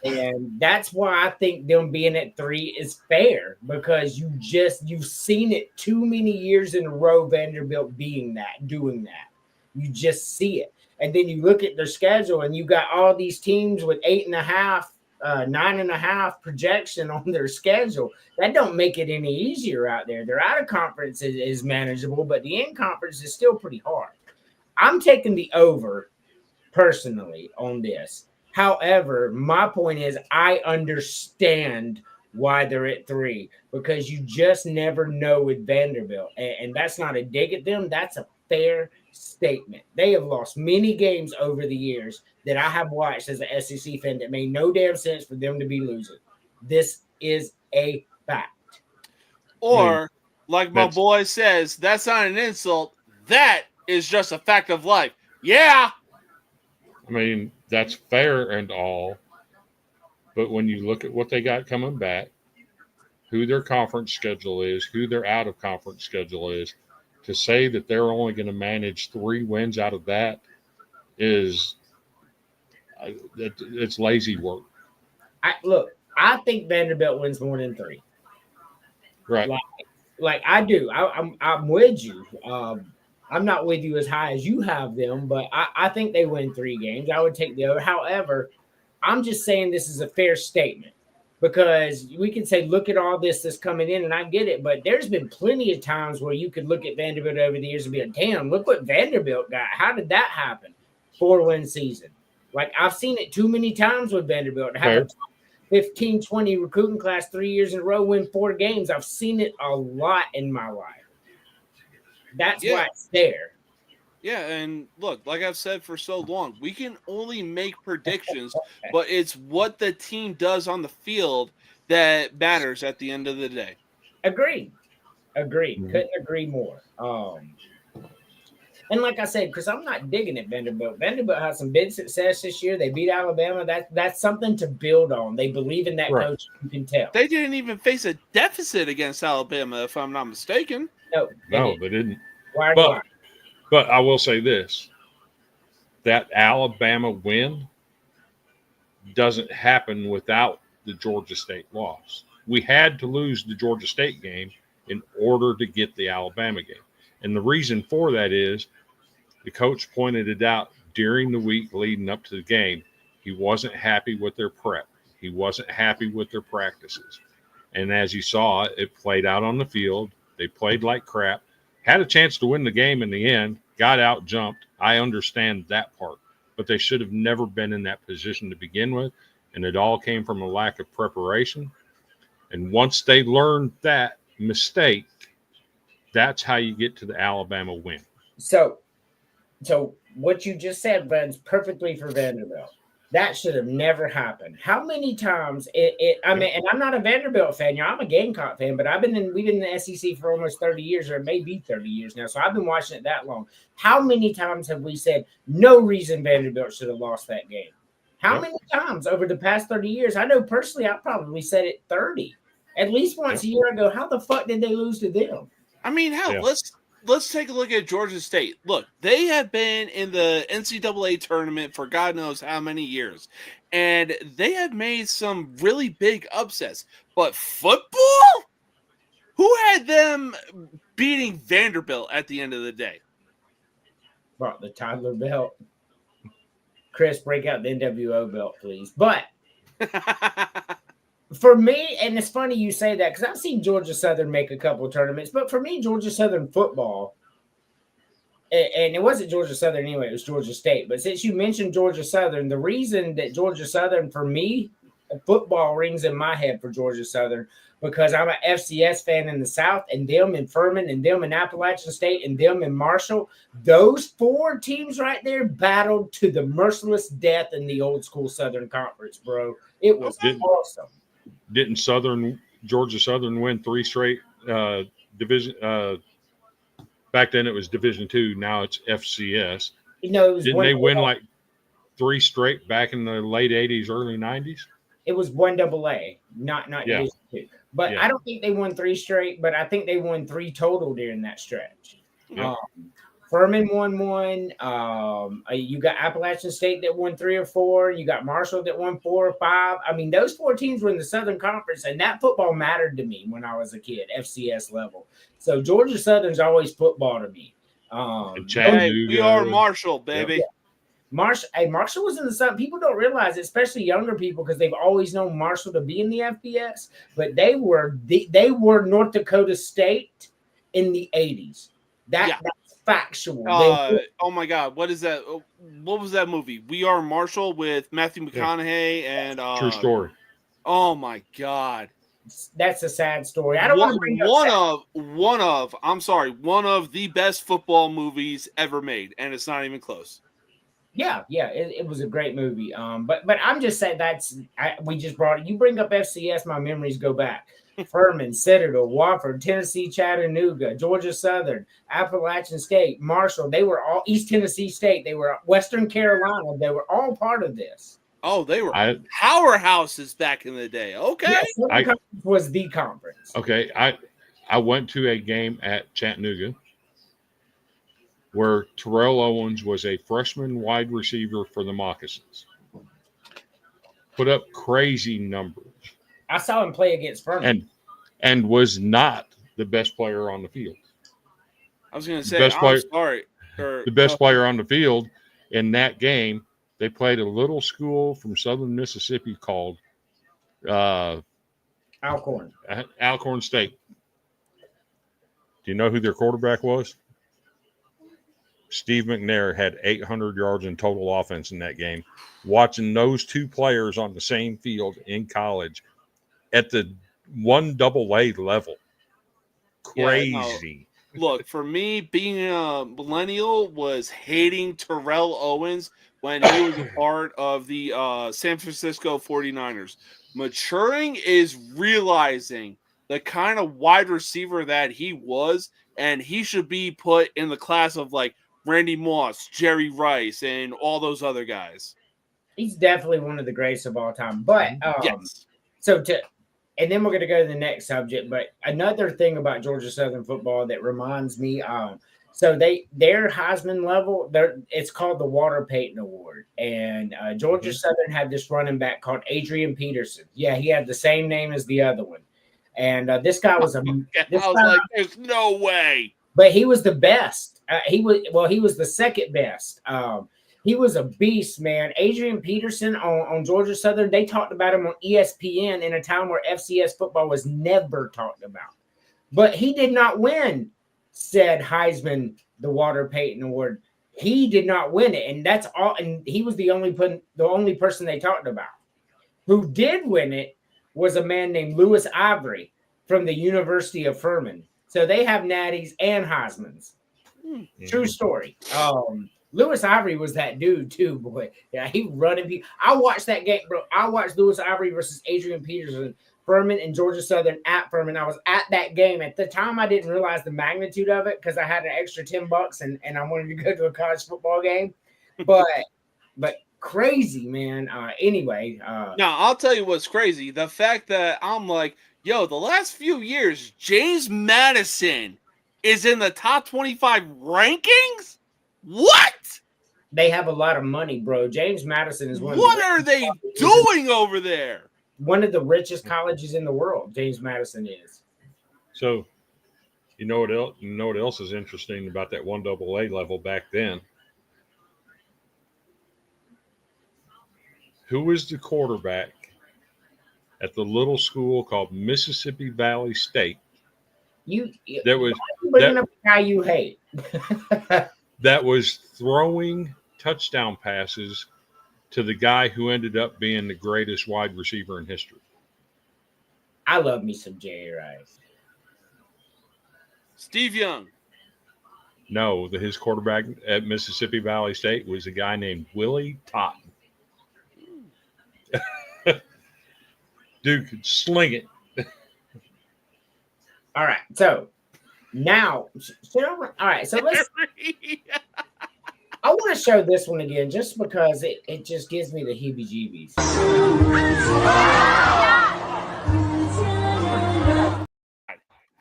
And that's why I think them being at 3 is fair, because you've seen it too many years in a row, Vanderbilt doing that. You just see it. And then you look at their schedule and you got all these teams with 8.5, 9.5 projection on their schedule. That don't make it any easier out there. Their out of conference is manageable, but the in conference is still pretty hard. I'm taking the over personally on this. However, my point is I understand why they're at 3, because you just never know with Vanderbilt. And that's not a dig at them. That's a fair statement. They have lost many games over the years that I have watched as an SEC fan that made no damn sense for them to be losing. This is a fact. Or, like my boy says, that's not an insult. That is just a fact of life. Yeah. I mean, that's fair and all. But when you look at what they got coming back, who their conference schedule is, who their out of conference schedule is, to say that they're only going to manage 3 wins out of that is it's lazy work. I think Vanderbilt wins more than 3. Right. Like I do. I'm with you. I'm not with you as high as you have them, but I think they win 3 games. I would take the over. However, I'm just saying this is a fair statement because we can say, look at all this that's coming in, and I get it, but there's been plenty of times where you could look at Vanderbilt over the years and be like, damn, look what Vanderbilt got. How did that happen? 4-win season. Like, I've seen it too many times with Vanderbilt. Have a 15, 20 recruiting class 3 years in a row, win 4 games. I've seen it a lot in my life. That's why it's there. Yeah, and look, like I've said for so long, we can only make predictions, but it's what the team does on the field that matters at the end of the day. Agreed. Couldn't agree more. And like I said, Chris, I'm not digging at Vanderbilt. Vanderbilt has some big success this year. They beat Alabama. That's something to build on. They believe in that coach. You can tell. They didn't even face a deficit against Alabama, if I'm not mistaken. No, they didn't. But I will say this. That Alabama win doesn't happen without the Georgia State loss. We had to lose the Georgia State game in order to get the Alabama game. And the reason for that is the coach pointed it out during the week leading up to the game. He wasn't happy with their prep. He wasn't happy with their practices. And as you saw, it played out on the field. They played like crap, had a chance to win the game in the end, got out jumped. I understand that part, but they should have never been in that position to begin with. And it all came from a lack of preparation. And once they learned that mistake, that's how you get to the Alabama win. So what you just said runs perfectly for Vanderbilt. That should have never happened. How many times I mean, and I'm not a Vanderbilt fan, I'm a Gamecock fan, but we've been in the SEC for almost 30 years, or it may be 30 years now. So I've been watching it that long. How many times have we said no reason Vanderbilt should have lost that game? How many times over the past 30 years? I know personally, I probably said it 30. At least once a year ago. How the fuck did they lose to them? I mean, hell, let's take a look at Georgia State. Look, they have been in the NCAA tournament for God knows how many years, and they have made some really big upsets. But football? Who had them beating Vanderbilt at the end of the day? Brought the Tyler belt. Chris, break out the NWO belt, please. But for me, and it's funny you say that because I've seen Georgia Southern make a couple of tournaments, but for me, Georgia Southern football, and it wasn't Georgia Southern anyway, it was Georgia State. But since you mentioned Georgia Southern, the reason that Georgia Southern, for me, football rings in my head for Georgia Southern because I'm an FCS fan in the South, and them in Furman, and them in Appalachian State, and them in Marshall. Those 4 teams right there battled to the merciless death in the old school Southern Conference, bro. It was awesome. Didn't Georgia Southern win 3 straight division? Back then it was Division II. Now it's FCS. Didn't they win like 3 straight back in the late 80s, early 90s? It was 1AA, not Division II. But I don't think they won 3 straight, but I think they won 3 total during that stretch. Yeah. Furman won 1. You got Appalachian State that won 3 or 4. You got Marshall that won 4 or 5. I mean, those 4 teams were in the Southern Conference, and that football mattered to me when I was a kid, FCS level. So Georgia Southern's always football to me. We are Marshall, baby. Yeah. Marshall was in the South. People don't realize it, especially younger people, because they've always known Marshall to be in the FBS. But they were North Dakota State in the 80s. That's factual. Oh my God, what is that? What was that movie? We Are Marshall with Matthew McConaughey and True story. Oh my God, that's a sad story. I don't want to bring up one of the best football movies ever made, and it's not even close. Yeah, it was a great movie. But I'm just saying we just brought it. You bring up FCS, my memories go back. Furman, Citadel, Wofford, Tennessee, Chattanooga, Georgia Southern, Appalachian State, Marshall. They were all East Tennessee State. They were Western Carolina. They were all part of this. Oh, they were powerhouses back in the day. Okay, Conference was the conference. Okay, I went to a game at Chattanooga where Terrell Owens was a freshman wide receiver for the Moccasins. Put up crazy numbers. I saw him play against Furman. And was not the best player on the field. I was going to The say, best I'm player- sorry. The best player on the field in that game, they played a little school from southern Mississippi called Alcorn. Alcorn State. Do you know who their quarterback was? Steve McNair had 800 yards in total offense in that game. Watching those two players on the same field in college at the 1AA level. Crazy. Look, for me, being a millennial was hating Terrell Owens when he was a part of the San Francisco 49ers. Maturing is realizing the kind of wide receiver that he was, and he should be put in the class of like Randy Moss, Jerry Rice, and all those other guys. He's definitely one of the greatest of all time. But Yes. and then we're going to go to the next subject. But another thing about Georgia Southern football that reminds me, so their Heisman level, it's called the Walter Payton Award, and Georgia Southern had this running back called Adrian Peterson. Yeah, he had the same name as the other one, and this guy was there's no way. But he was the best. He was the second best. He was a beast, man. Adrian Peterson on Georgia Southern, they talked about him on ESPN in a time where FCS football was never talked about. But he did not win said Heisman, the Walter Payton Award. He did not win it, and that's all. And he was the only person they talked about. Who did win it was a man named Lewis Ivory from the University of Furman. So they have natties and Heismans. True story. Lewis Ivory was that dude too, boy. Yeah, he running people. I watched that game, bro. I watched Lewis Ivory versus Adrian Peterson, Furman and Georgia Southern at Furman. I was at that game. At the time, I didn't realize the magnitude of it because I had an extra $10 and I wanted to go to a college football game. But crazy, man. Anyway. Now, I'll tell you what's crazy. The fact that I'm like, yo, the last few years, James Madison is in the top 25 rankings? What? They have a lot of money, bro. James Madison is What are they doing over there? One of the richest colleges in the world. James Madison is. So, you know what else is interesting about that 1AA level back then? Who was the quarterback at the little school called Mississippi Valley State? That was bringing up a guy you hate. That was throwing touchdown passes to the guy who ended up being the greatest wide receiver in history. I love me some Jerry Rice. Steve Young. No, his quarterback at Mississippi Valley State was a guy named Willie Totten. Dude could sling it. All right, so now, all right, so let's. I want to show this one again just because it just gives me the heebie-jeebies.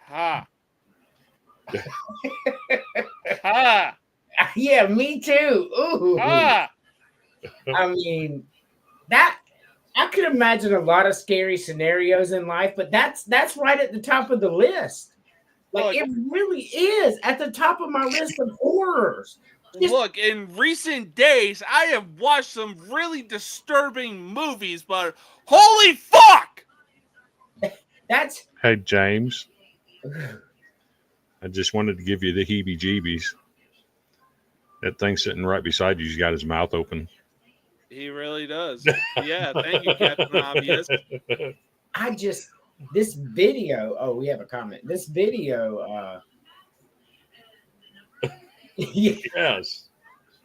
Ha. Ha. Yeah, me too. Ooh. Ha. I mean, that I could imagine a lot of scary scenarios in life, but that's right at the top of the list. Like, it really is at the top of my list of horrors. Look, in recent days, I have watched some really disturbing movies, but holy fuck! Hey, James. I just wanted to give you the heebie-jeebies. That thing sitting right beside you's got his mouth open. He really does. Yeah, thank you, Captain Obvious. This video, we have a comment. This video, Yes.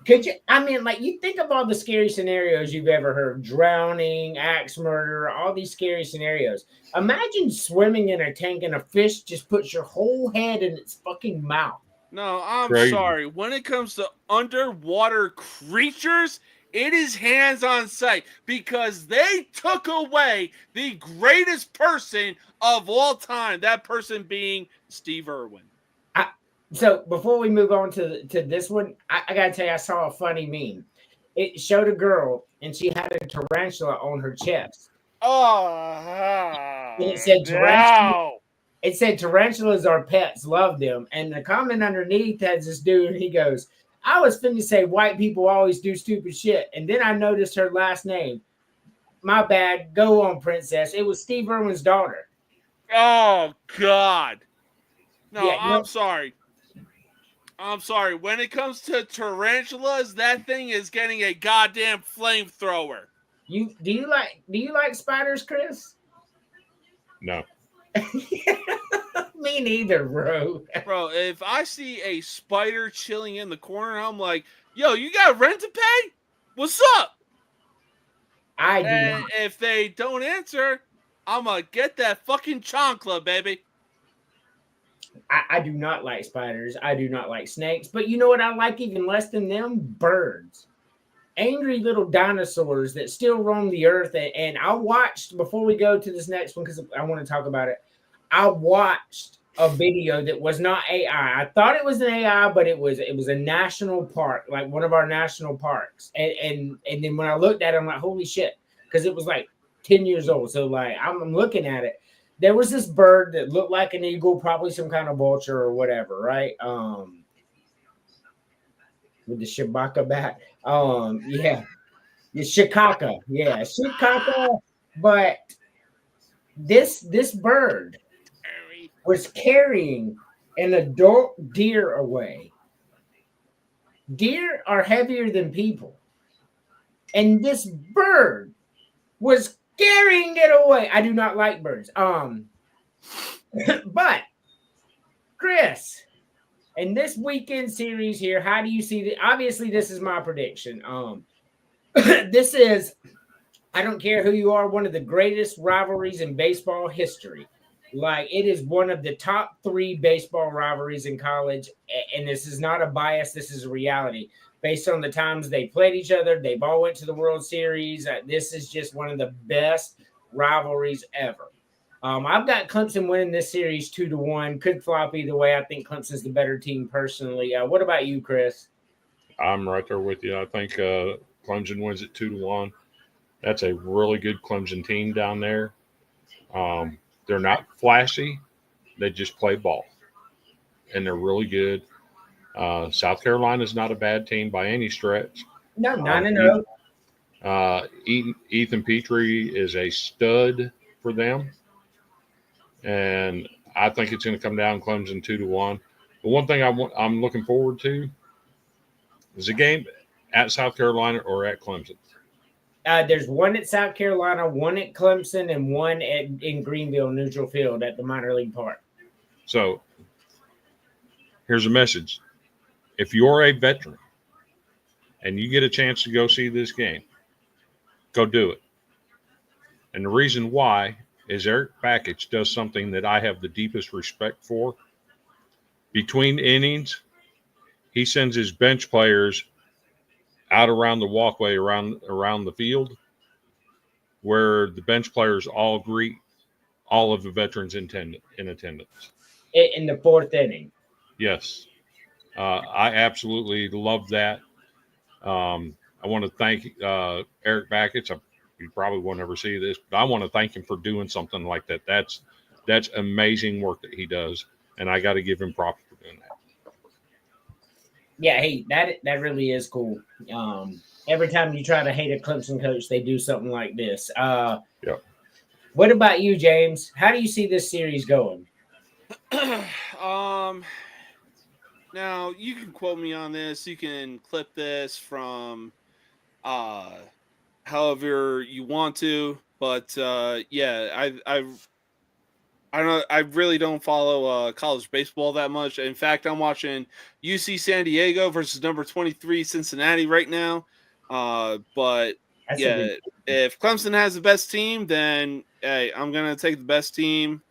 Could you, I mean, like, you think of all the scary scenarios you've ever heard: drowning, axe murder, all these scary scenarios. Imagine swimming in a tank and a fish just puts your whole head in its fucking mouth. No, I'm Crazy. sorry. When it comes to underwater creatures, it is hands on sight because they took away the greatest person of all time. That person being Steve Irwin. So before we move on to this one, I gotta tell you, I saw a funny meme. It showed a girl and she had a tarantula on her chest. Oh, And it said tarantula. no. It said tarantulas are pets, love them. And the comment underneath has this dude, and he goes, I was finna say white people always do stupid shit. And then I noticed her last name. My bad. Go on, princess. It was Steve Irwin's daughter. Oh, God. No, Yeah, I'm sorry. I'm sorry. When it comes to tarantulas, that thing is getting a goddamn flamethrower. Do you like spiders, Chris? No. Me neither, bro. Bro, if I see a spider chilling in the corner, I'm like, yo, you got rent to pay? What's up? I do And not. if they don't answer, I'm going to get that fucking chancla, baby. I do not like spiders. I do not like snakes. But you know what I like even less than them? Birds. Angry little dinosaurs that still roam the earth. And I watched, before we go to this next one, because I want to talk about it, I watched a video that was not AI. I thought it was an AI, but it was a national park, like one of our national parks. And then when I looked at it, I'm like, holy shit, because it was like 10 years old. So like I'm looking at it. There was this bird that looked like an eagle, probably some kind of vulture or whatever, right? With the Shabaka bat. Yeah. The Shikaka. Yeah, Shikaka. But this bird was carrying an adult deer away. Deer are heavier than people. And this bird was carrying it away. I do not like birds. But Chris, in this weekend series here, how do you see the obviously this is my prediction. This is, I don't care who you are, one of the greatest rivalries in baseball history. Like, it is one of the top 3 baseball rivalries in college. And this is not a bias. This is a reality. Based on the times they played each other, they've all went to the World Series. This is just one of the best rivalries ever. I've got Clemson winning this series 2-1. Could flop either way. I think Clemson's the better team personally. What about you, Chris? I'm right there with you. I think Clemson wins it 2-1. That's a really good Clemson team down there. They're not flashy. They just play ball. And they're really good. South Carolina's not a bad team by any stretch. No, 9-0. Ethan Petrie is a stud for them. And I think it's going to come down Clemson 2-1. The one thing I'm looking forward to is a game at South Carolina or at Clemson. There's one at South Carolina, one at Clemson, and one in Greenville, neutral field at the minor league park. So here's a message. If you're a veteran and you get a chance to go see this game, go do it. And the reason why is Eric Bakich does something that I have the deepest respect for. Between innings, he sends his bench players out around the walkway around the field where the bench players all greet all of the veterans in attendance. In the 4th inning. Yes. I absolutely love that. I want to thank Eric Bakich. You probably won't ever see this, but I want to thank him for doing something like that. That's amazing work that he does, and I got to give him props for doing that. Yeah, hey, that really is cool. Every time you try to hate a Clemson coach, they do something like this. Yep. What about you, James? How do you see this series going? Now, you can quote me on this. You can clip this from however you want to. But, yeah, I really don't follow college baseball that much. In fact, I'm watching UC San Diego versus number 23 Cincinnati right now. But yeah, if Clemson has the best team, then hey, I'm gonna take the best team.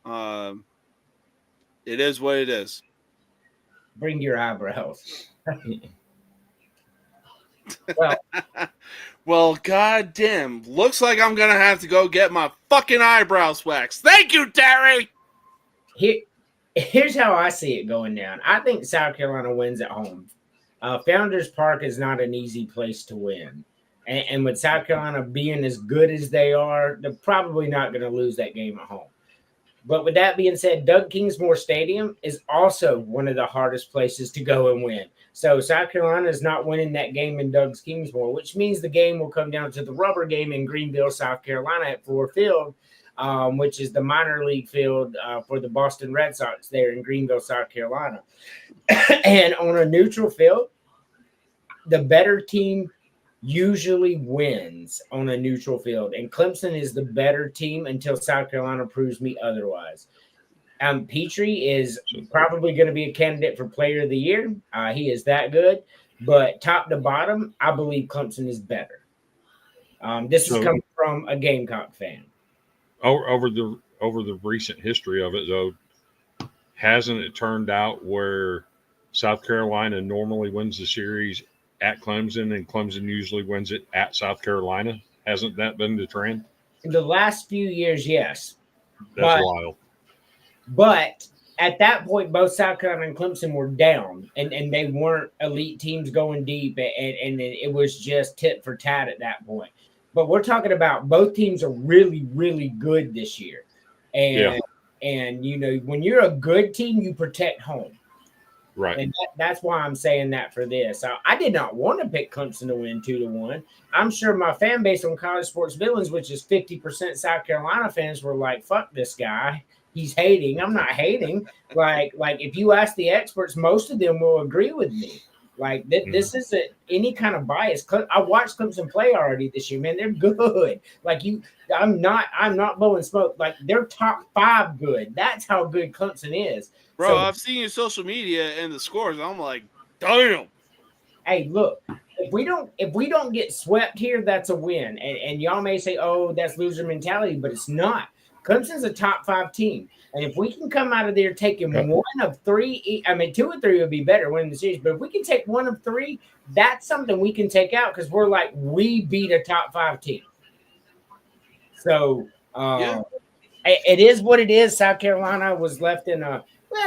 It is what it is. Bring your eyebrows. Well, goddamn. Looks like I'm going to have to go get my fucking eyebrows waxed. Thank you, Terry. Here's how I see it going down. I think South Carolina wins at home. Founders Park is not an easy place to win. And with South Carolina being as good as they are, they're probably not going to lose that game at home. But with that being said, Doug Kingsmore Stadium is also one of the hardest places to go and win. So South Carolina is not winning that game in Doug's Kingsmore, which means the game will come down to the rubber game in Greenville, South Carolina at Ford Field, which is the minor league field for the Boston Red Sox there in Greenville, South Carolina. And on a neutral field, the better team usually wins on a neutral field, and Clemson is the better team until South Carolina proves me otherwise. Petrie is probably going to be a candidate for Player of the Year. He is that good, but top to bottom, I believe Clemson is better. This is coming from a Gamecock fan. Over the recent history of it, though, hasn't it turned out where South Carolina normally wins the series at Clemson, and Clemson usually wins it at South Carolina? Hasn't that been the trend? In the last few years, yes. That's wild. But at that point, both South Carolina and Clemson were down, and they weren't elite teams going deep, and it was just tit for tat at that point. But we're talking about both teams are really, really good this year. And you know, when you're a good team, you protect home. Right. And that's why I'm saying that for this. I did not want to pick Clemson to win 2-1. I'm sure my fan base on College Sports Villains, which is 50% South Carolina fans, were like, fuck this guy. He's hating. I'm not hating. Like if you ask the experts, most of them will agree with me. Like this isn't any kind of bias. I watched Clemson play already this year, man. They're good. I'm not blowing smoke. Like they're top 5 good. That's how good Clemson is. Bro, So, I've seen your social media and the scores. I'm like, damn. hey, look, if we don't get swept here, that's a win. And y'all may say, oh, that's loser mentality, but it's not. Clemson's a top 5 team. And if we can come out of there taking 1 of 3, I mean, 2 or 3 would be better winning the series. But if we can take 1 of 3, that's something we can take out because we're like, we beat a top 5 team. So it is what it is. South Carolina was left in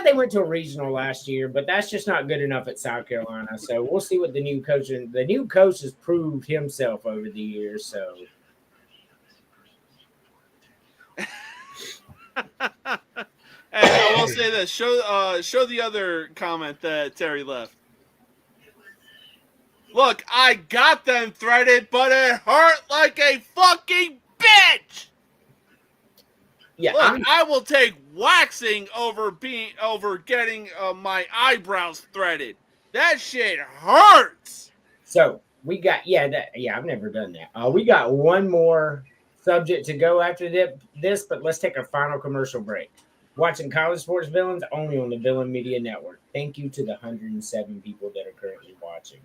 they went to a regional last year, but that's just not good enough at South Carolina. So we'll see what the new coach has proved himself over the years. So. And I will say this: show the other comment that Terry left. Look, I got them threaded, but it hurt like a fucking bitch. Yeah, look, I will take waxing over getting my eyebrows threaded. That shit hurts. So we got I've never done that. We got one more subject to go after this, but let's take a final commercial break. Watching College Sports Villains only on the Villain Media Network. Thank you to the 107 people that are currently watching.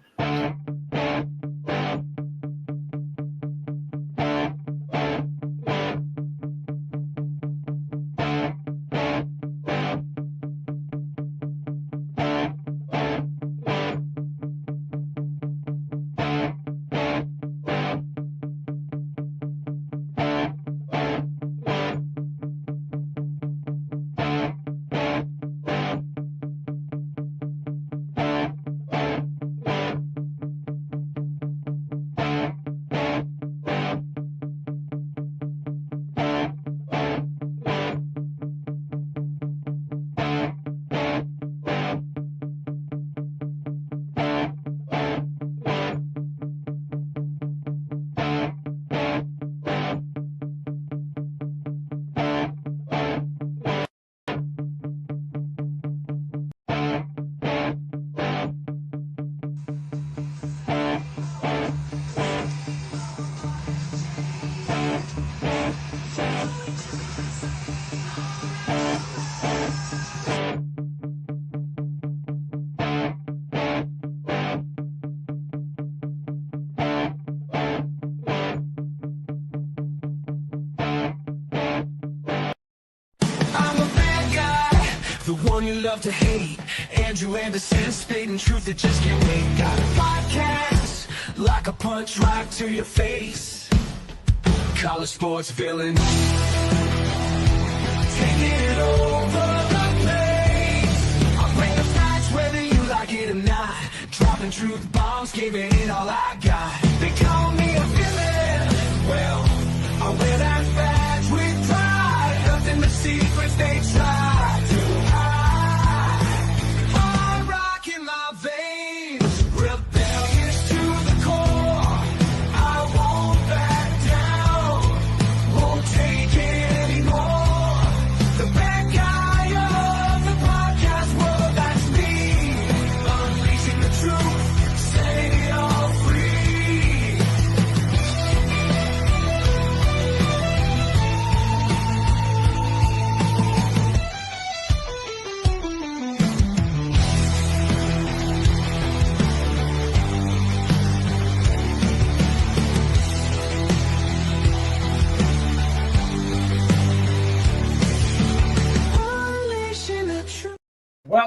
Love to hate Andrew Anderson spitting truth that just can't wait. Got a podcast like a punch right to your face. College Sports Villain taking it over the place. I bring the facts whether you like it or not. Dropping truth bombs, giving it all I got. They call me a villain. Well, I wear that badge with pride. Nothing but secrets.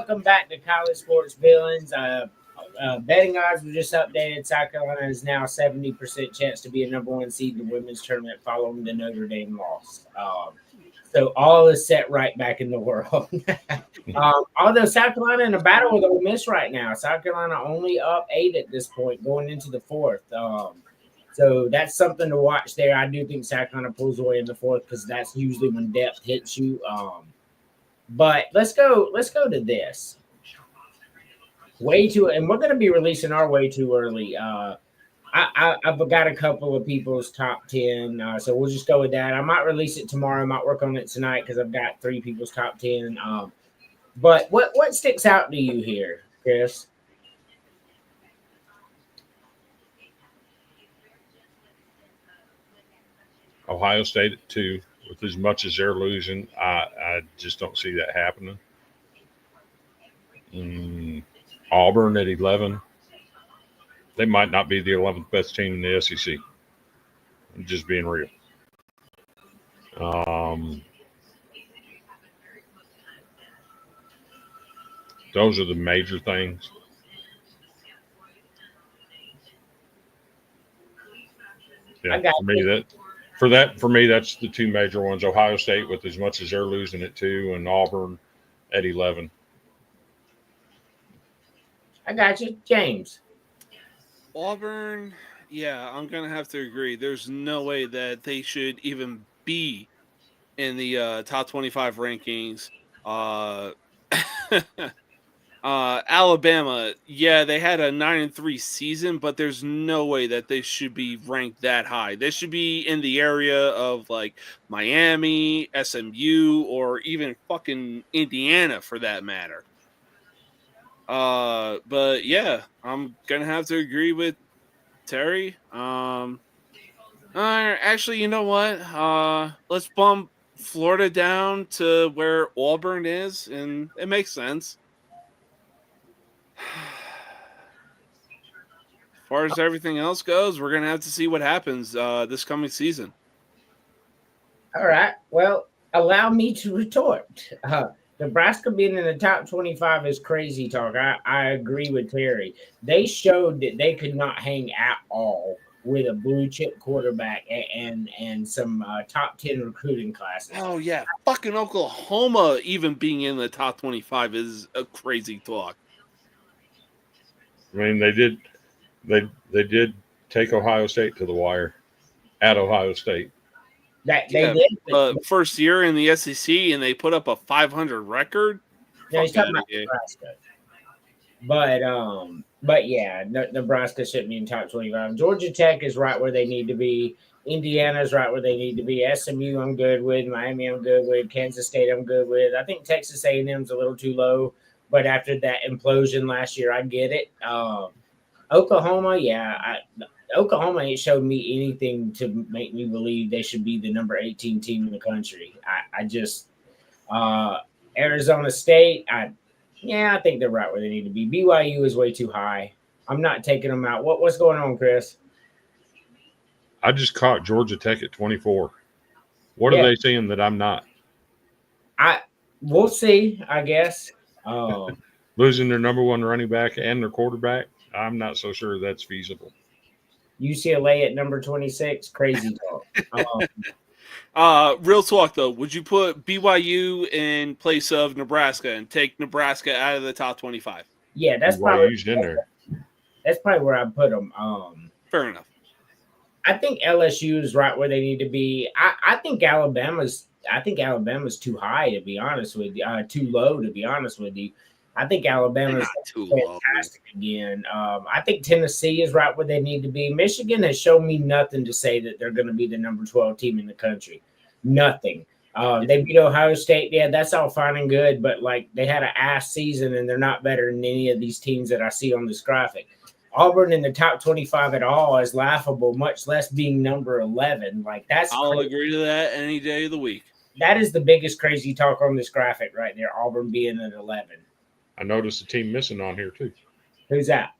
welcome back to College Sports Villains. Betting odds were just updated. South Carolina is now 70% chance to be a number one seed in the women's tournament following the Notre Dame loss. So all is set right back in the world. Although South Carolina in a battle with Ole Miss right now. South Carolina only up 8 at this point, going into the fourth. So that's something to watch there. I do think South Carolina pulls away in the fourth because that's usually when depth hits you. But let's go to this. And we're going to be releasing our way too early. I've got a couple of people's top 10, so we'll just go with that. I might release it tomorrow. I might work on it tonight because I've got 3 people's top 10. But what sticks out to you here, Chris? Ohio State at 2. With as much as they're losing, I just don't see that happening. Auburn at 11. They might not be the 11th best team in the SEC. I'm just being real. Those are the major things. Yeah, for me, that's the 2 major ones. Ohio State with as much as they're losing at 2, and Auburn at 11. I got you, James. Auburn, yeah, I'm going to have to agree. There's no way that they should even be in the top 25 rankings. Alabama, yeah, they had a 9-3 season, but there's no way that they should be ranked that high. They should be in the area of like Miami, SMU, or even fucking Indiana for that matter. But yeah, I'm gonna have to agree with Terry. Actually, you know what? Let's bump Florida down to where Auburn is, and it makes sense. As far as everything else goes, we're gonna have to see what happens this coming season. All right. Well, allow me to retort. Nebraska being in the top 25 is crazy talk. I agree with Terry. They showed that they could not hang at all with a blue chip quarterback and some top 10 recruiting classes. Oh yeah, fucking Oklahoma even being in the top 25 is a crazy talk. I mean, they did take Ohio State to the wire at Ohio State. They did. First year in the SEC, and they put up a 500 record. Yeah, he's talking about Nebraska. But yeah, Nebraska shouldn't be in top 25. Georgia Tech is right where they need to be. Indiana's right where they need to be. SMU, I'm good with. Miami, I'm good with. Kansas State, I'm good with. I think Texas A&M's a little too low, but after that implosion last year, I get it. Oklahoma, yeah, Oklahoma ain't showed me anything to make me believe they should be the number 18 team in the country. I just Arizona State, I think they're right where they need to be. BYU is way too high. I'm not taking them out. What's going on, Chris? I just caught Georgia Tech at 24. What are they saying that I'm not? We'll see, I guess. Losing their number 1 running back and their quarterback, I'm not so sure that's feasible. UCLA at number 26, crazy talk. Real talk though, would you put BYU in place of Nebraska and take Nebraska out of the top 25? Yeah, that's probably in there. That's probably where I put them. Fair enough. I think LSU is right where they need to be. I think Alabama's too high, to be honest with you. Too low, to be honest with you. I think Alabama's fantastic again. I think Tennessee is right where they need to be. Michigan has shown me nothing to say that they're going to be the number 12 team in the country. Nothing. They beat Ohio State. Yeah, that's all fine and good, but like they had an ass season and they're not better than any of these teams that I see on this graphic. Auburn in the top 25 at all is laughable, much less being number 11. Like I'll agree to that any day of the week. That is the biggest crazy talk on this graphic right there. Auburn being at 11. I noticed a team missing on here too. Who's that?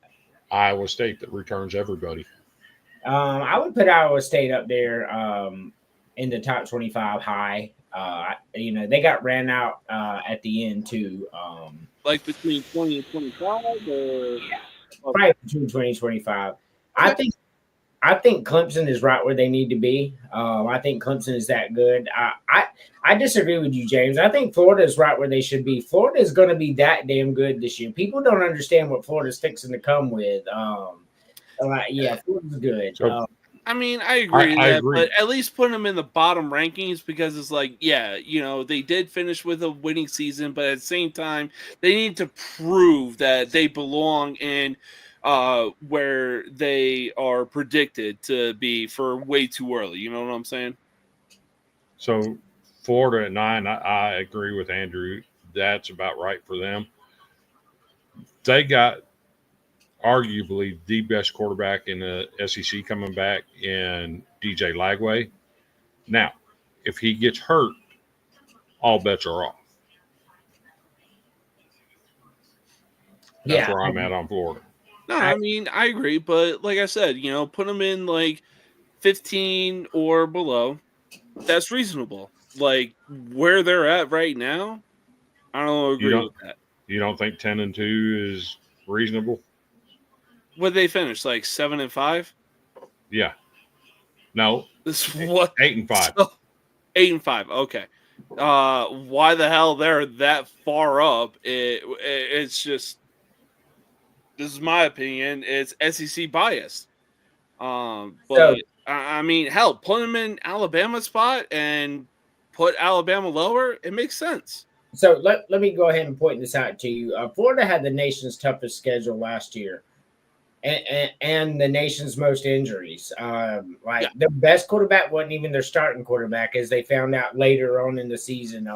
Iowa State, that returns everybody. I would put Iowa State up there in the top 25 high. They got ran out at the end too. Like between 20 and 25, or Probably between 20 and 25. I think Clemson is right where they need to be. I think Clemson is that good. I disagree with you, James. I think Florida is right where they should be. Florida is going to be that damn good this year. People don't understand what Florida's fixing to come with. Yeah, Florida's good. So- I mean, I agree with I that, agree. but at least put them in the bottom rankings because it's like, yeah, they did finish with a winning season, but at the same time, they need to prove that they belong in where they are predicted to be for way too early. You know what I'm saying? So Florida at 9, I agree with Andrew. That's about right for them. They got arguably the best quarterback in the SEC coming back in DJ Lagway. Now, if he gets hurt, all bets are off. That's where I'm at on Florida. No, I mean, I agree, but like I said, put them in like 15 or below. That's reasonable. Like where they're at right now, I don't agree with that. You don't think 10-2 is reasonable? What they finish like 7 and 5? Yeah. No. This what 8 and 5. 8 and 5. Okay. Why the hell they're that far up? It's just, this is my opinion. It's SEC biased. But I mean, hell, put them in Alabama's spot and put Alabama lower. It makes sense. So let me go ahead and point this out to you. Florida had the nation's toughest schedule last year. And the nation's most injuries. The best quarterback wasn't even their starting quarterback, as they found out later on in the season.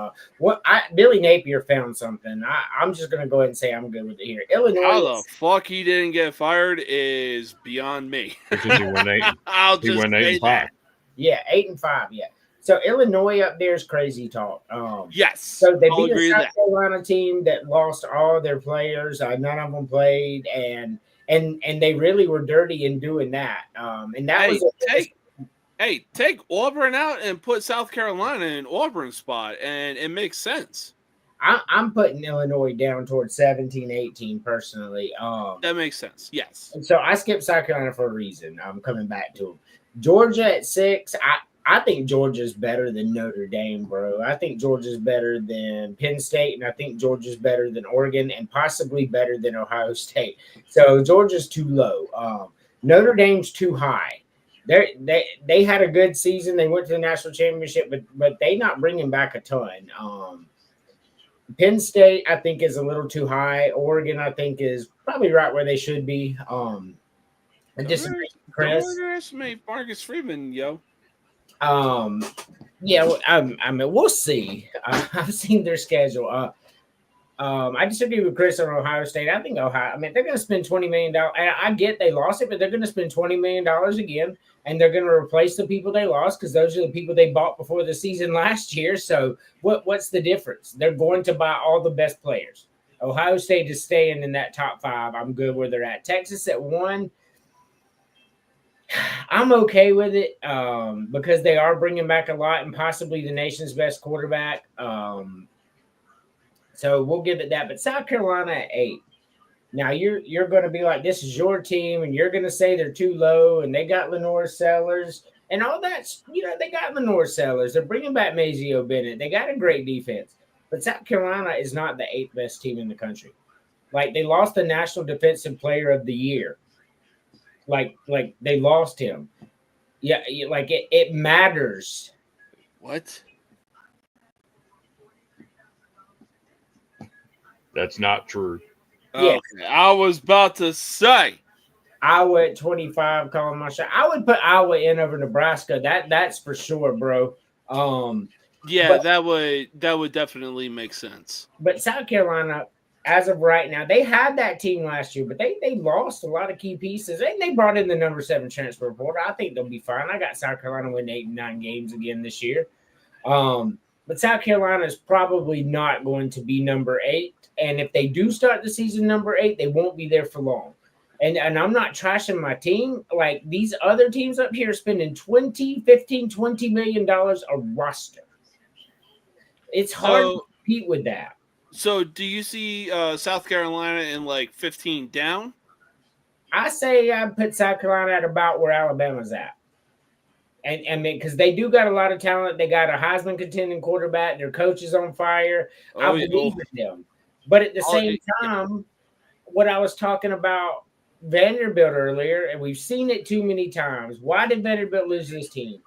Billy Napier found something. I'm just gonna go ahead and say I'm good with it here. Illinois. How the fuck he didn't get fired is beyond me. Because he went 8. He went 8 and 5. Yeah, 8 and 5. Yeah. So Illinois up there is crazy talk. Yes. So they beat a South Carolina team that lost all their players. None of them played, and they really were dirty in doing that. And that take Auburn out and put South Carolina in Auburn's spot, and it makes sense. I'm putting Illinois down towards 17, 18 personally. That makes sense. Yes. So I skipped South Carolina for a reason. I'm coming back to them. Georgia at 6. I think Georgia's better than Notre Dame, bro. I think Georgia's better than Penn State, and I think Georgia's better than Oregon, and possibly better than Ohio State. So Georgia's too low. Notre Dame's too high. They had a good season. They went to the national championship, but they not bringing back a ton. Penn State, I think, is a little too high. Oregon, I think, is probably right where they should be. I disagree with Chris. Don't underestimate Marcus Freeman, yo. Yeah, I mean, we'll see. I've seen their schedule. I disagree with Chris on Ohio State. I think Ohio, they're going to spend $20 million. I get they lost it, but they're going to spend $20 million again, and they're going to replace the people they lost because those are the people they bought before the season last year. So what's the difference? They're going to buy all the best players. Ohio State is staying in that top 5. I'm good where they're at. Texas at 1. I'm okay with it because they are bringing back a lot and possibly the nation's best quarterback. So we'll give it that. But South Carolina at 8. Now you're going to be like, this is your team, and you're going to say they're too low, and they got Lenore Sellers and all that. They got Lenore Sellers. They're bringing back Mazeo Bennett. They got a great defense. But South Carolina is not the 8th best team in the country. Like, they lost the National Defensive Player of the Year. Like they lost him. Yeah, like it matters. What? That's not true. Yes. Okay, I was about to say. Iowa at 25, calling my shot. I would put Iowa in over Nebraska. That's for sure, bro. Yeah, but that would definitely make sense. But South Carolina, as of right now, they had that team last year, but they lost a lot of key pieces. And they brought in the number 7 transfer portal. I think they'll be fine. I got South Carolina winning 8 and 9 games again this year. But South Carolina is probably not going to be number 8. And if they do start the season number 8, they won't be there for long. And I'm not trashing my team. Like, these other teams up here are spending $20 million a roster. It's hard to compete with that. So, do you see South Carolina in like 15 down? I say I put South Carolina at about where Alabama's at. And because they do got a lot of talent, they got a Heisman contending quarterback. Their coach is on fire. I believe in them, but at the same time, what I was talking about Vanderbilt earlier, and we've seen it too many times. Why did Vanderbilt lose this team?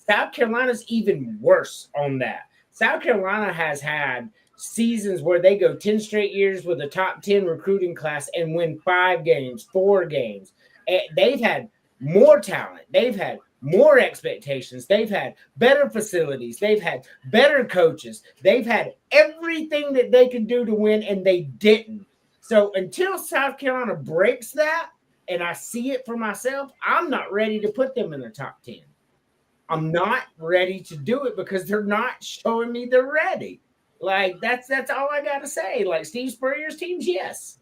South Carolina's even worse on that. South Carolina has had seasons where they go 10 straight years with a top 10 recruiting class and win 5 games, 4 games. And they've had more talent. They've had more expectations. They've had better facilities. They've had better coaches. They've had everything that they could do to win, and they didn't. So until South Carolina breaks that, and I see it for myself, I'm not ready to put them in the top 10. I'm not ready to do it because they're not showing me they're ready. Like that's all I gotta say. Like Steve Spurrier's teams, yes.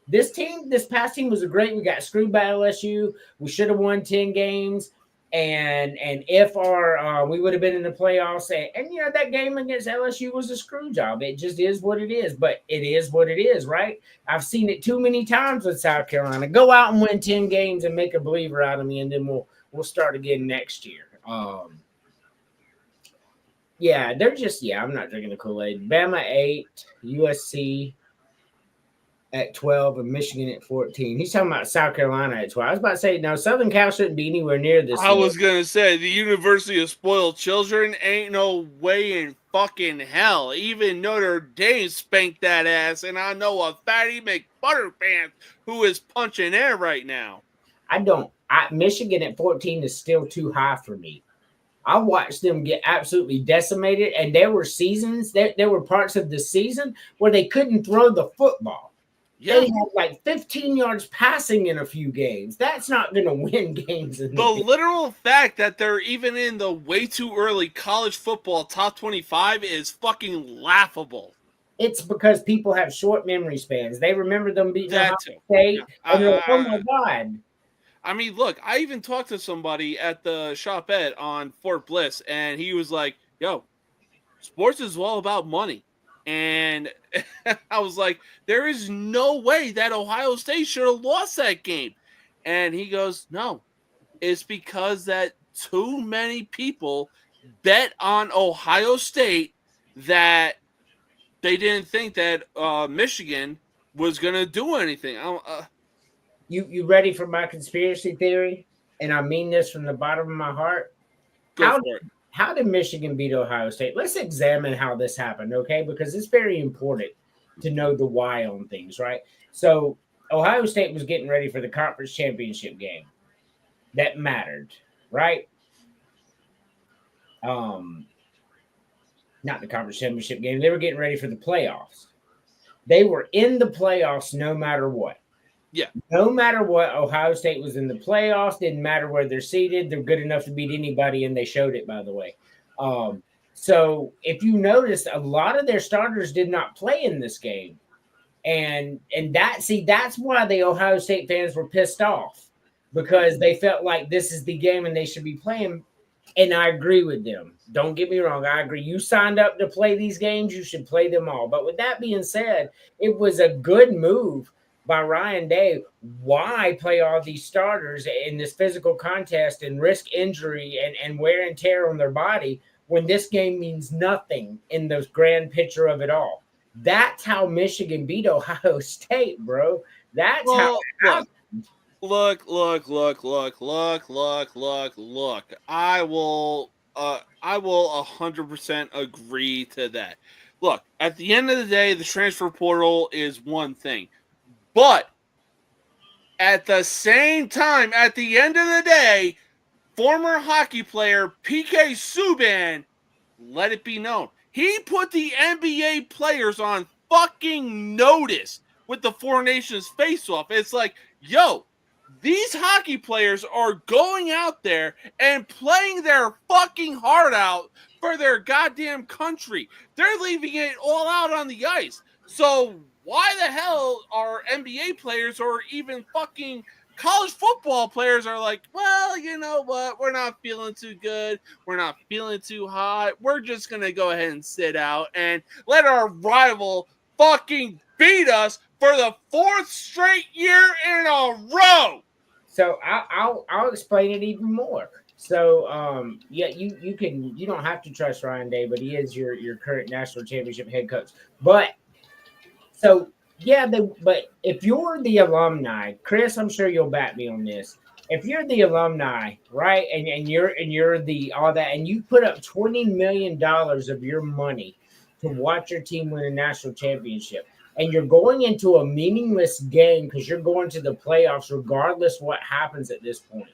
This past team was great. We got screwed by LSU. We should have won 10 games. And if we would have been in the playoffs, and you know that game against LSU was a screw job. It just is what it is. But it is what it is, right? I've seen it too many times with South Carolina. Go out and win 10 games and make a believer out of me, and then we'll start again next year. Yeah, they're just I'm not drinking the Kool-Aid. Bama 8, USC at 12, and Michigan at 14. He's talking about South Carolina at 12. I was about to say, no, Southern Cal shouldn't be anywhere near this. I was going to say, the University of Spoiled Children ain't no way in fucking hell. Even Notre Dame spanked that ass, and I know a fatty McButterpants who is punching air right now. Michigan at 14 is still too high for me. I watched them get absolutely decimated, and there were seasons, there were parts of the season where they couldn't throw the football. Yeah. They had like 15 yards passing in a few games. That's not going to win games. The literal fact that they're even in the way too early college football top 25 is fucking laughable. It's because people have short memory spans. They remember them beating Ohio State, and they're like, oh my God. I mean, look, I even talked to somebody at the shopette on Fort Bliss, and he was like, yo, sports is all about money. And I was like, there is no way that Ohio State should have lost that game. And he goes, no, it's because that too many people bet on Ohio State that they didn't think that Michigan was going to do anything. You ready for my conspiracy theory? And I mean this from the bottom of my heart. How did Michigan beat Ohio State? Let's examine how this happened, okay? Because it's very important to know the why on things, right? So Ohio State was getting ready for the conference championship game. That mattered, right? Not the conference championship game. They were getting ready for the playoffs. They were in the playoffs no matter what. Yeah. No matter what, Ohio State was in the playoffs. Didn't matter where they're seated. They're good enough to beat anybody, and they showed it, by the way. So if you notice, a lot of their starters did not play in this game. And that's why the Ohio State fans were pissed off, because they felt like this is the game and they should be playing. And I agree with them. Don't get me wrong. I agree. You signed up to play these games. You should play them all. But with that being said, it was a good move by Ryan Day. Why play all these starters in this physical contest and risk injury and wear and tear on their body when this game means nothing in the grand picture of it all? That's how Michigan beat Ohio State, bro. That's how. Look. I will 100% agree to that. Look, at the end of the day, the transfer portal is one thing. But at the same time, at the end of the day, former hockey player PK Subban, let it be known, he put the NBA players on fucking notice with the Four Nations face-off. It's like, yo, these hockey players are going out there and playing their fucking heart out for their goddamn country. They're leaving it all out on the ice. So why the hell are NBA players or even fucking college football players are like, well, you know what? We're not feeling too good. We're not feeling too hot. We're just going to go ahead and sit out and let our rival fucking beat us for the 4th straight year in a row. So I'll explain it even more. So you don't have to trust Ryan Day, but he is your current national championship head coach. But but if you're the alumni, Chris, I'm sure you'll back me on this. If you're the alumni, right, and you're the all that, and you put up $20 million of your money to watch your team win a national championship, and you're going into a meaningless game because you're going to the playoffs regardless what happens at this point.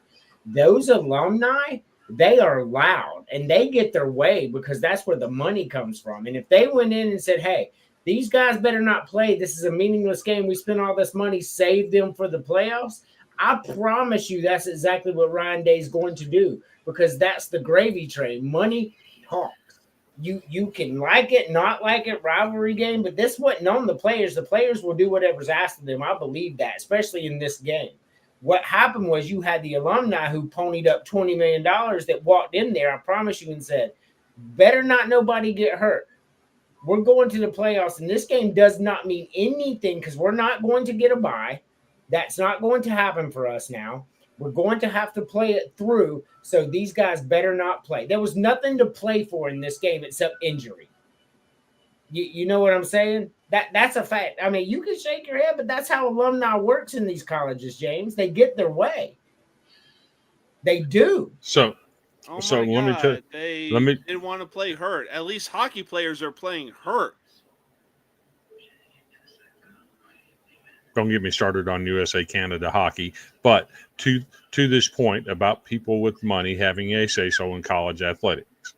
Those alumni, they are loud and they get their way because that's where the money comes from. And if they went in and said, hey, these guys better not play, this is a meaningless game, we spent all this money, save them for the playoffs, I promise you that's exactly what Ryan Day is going to do, because that's the gravy train. Money talks. You can like it, not like it, rivalry game, but this wasn't on the players. The players will do whatever's asked of them. I believe that, especially in this game. What happened was you had the alumni who ponied up $20 million that walked in there, I promise you, and said, better not nobody get hurt. We're going to the playoffs, and this game does not mean anything because we're not going to get a bye. That's not going to happen for us now. We're going to have to play it through, so these guys better not play. There was nothing to play for in this game except injury. You know what I'm saying? That's a fact. I mean, you can shake your head, but that's how alumni works in these colleges, James. They get their way. They do. So Oh So my let me God, tell- they let me- didn't want to play hurt. At least hockey players are playing hurt. Don't get me started on USA Canada hockey, but to this point about people with money having a say-so in college athletics,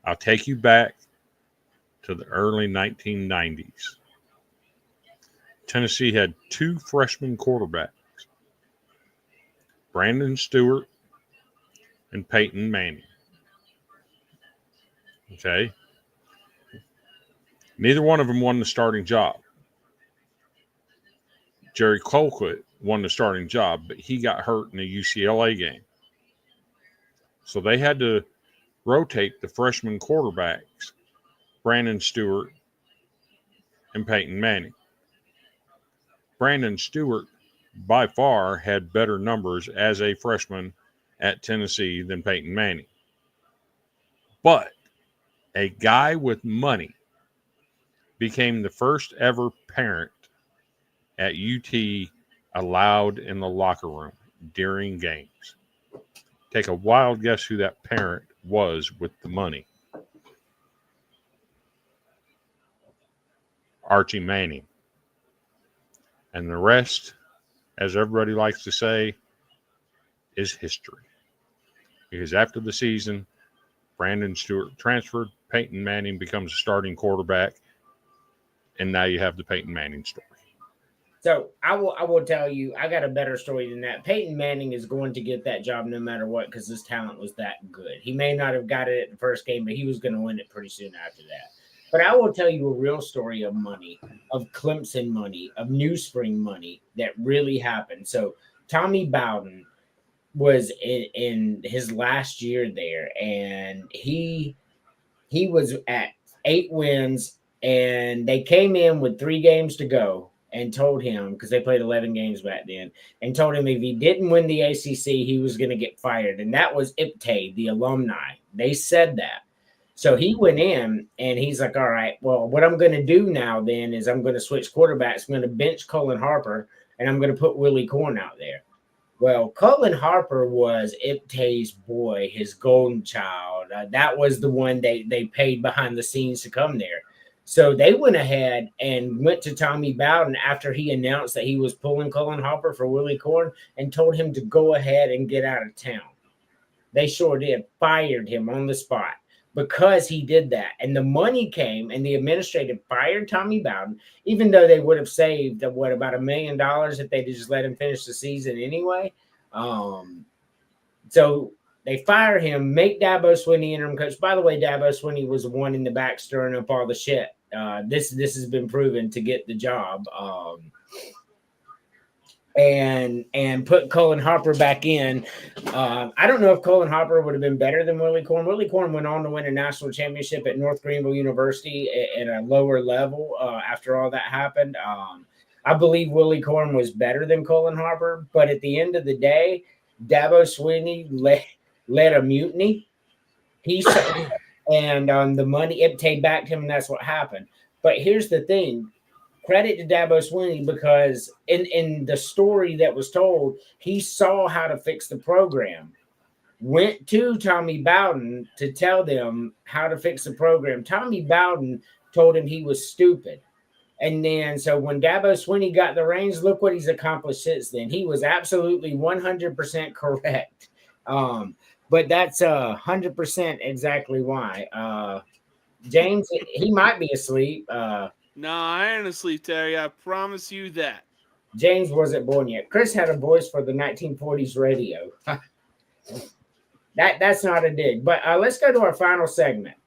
I'll take you back to the early 1990s. Tennessee had 2 freshman quarterbacks, Brandon Stewart and Peyton Manning. Okay? Neither one of them won the starting job. Jerry Colquitt won the starting job, but he got hurt in a UCLA game. So they had to rotate the freshman quarterbacks, Brandon Stewart and Peyton Manning. Brandon Stewart, by far, had better numbers as a freshman at Tennessee than Peyton Manning. But a guy with money became the first ever parent at UT allowed in the locker room during games. Take a wild guess who that parent was with the money. Archie Manning. And the rest, as everybody likes to say, is history. Because after the season, Brandon Stewart transferred, Peyton Manning becomes a starting quarterback, and now you have the Peyton Manning story. So I will tell you, I got a better story than that. Peyton Manning is going to get that job no matter what because his talent was that good. He may not have got it at the first game, but he was going to win it pretty soon after that. But I will tell you a real story of money, of Clemson money, of New Spring money that really happened. So Tommy Bowden was in his last year there, and he was at 8 wins, and they came in with 3 games to go and told him, because they played 11 games back then, and told him if he didn't win the ACC, he was going to get fired. And that was IPTAY, the alumni. They said that. So he went in, and he's like, all right, well, what I'm going to do now then is I'm going to switch quarterbacks. I'm going to bench Cullen Harper, and I'm going to put Willie Corn out there. Well, Cullen Harper was IPTAY's boy, his golden child. That was the one they paid behind the scenes to come there. So they went ahead and went to Tommy Bowden after he announced that he was pulling Cullen Harper for Willie Corn and told him to go ahead and get out of town. They sure did. Fired him on the spot because he did that. And the money came, and the administrative fired Tommy Bowden, even though they would have saved, about $1 million if they just let him finish the season anyway. So they fire him, make Dabo Swinney interim coach. By the way, Dabo Swinney was the one in the back stirring up all the shit. This has been proven to get the job. and put Cullen Harper back in. I don't know if Cullen Harper would have been better than Willie Corn. Willie Corn went on to win a national championship at North Greenville University at a lower level after all that happened. I believe Willie Corn was better than Cullen Harper, but at the end of the day, Dabo Swinney led a mutiny. And the money it paid back to him, and that's what happened. But here's the thing. Credit to Dabo Swinney, because in the story that was told, he saw how to fix the program. Went to Tommy Bowden to tell them how to fix the program. Tommy Bowden told him he was stupid. And then, so when Dabo Swinney got the reins, look what he's accomplished since then. He was absolutely 100% correct. But that's 100% exactly why. James, he might be asleep. No, I ain't asleep, Terry. I promise you that. James wasn't born yet. Chris had a voice for the 1940s radio. That's not a dig. But let's go to our final segment.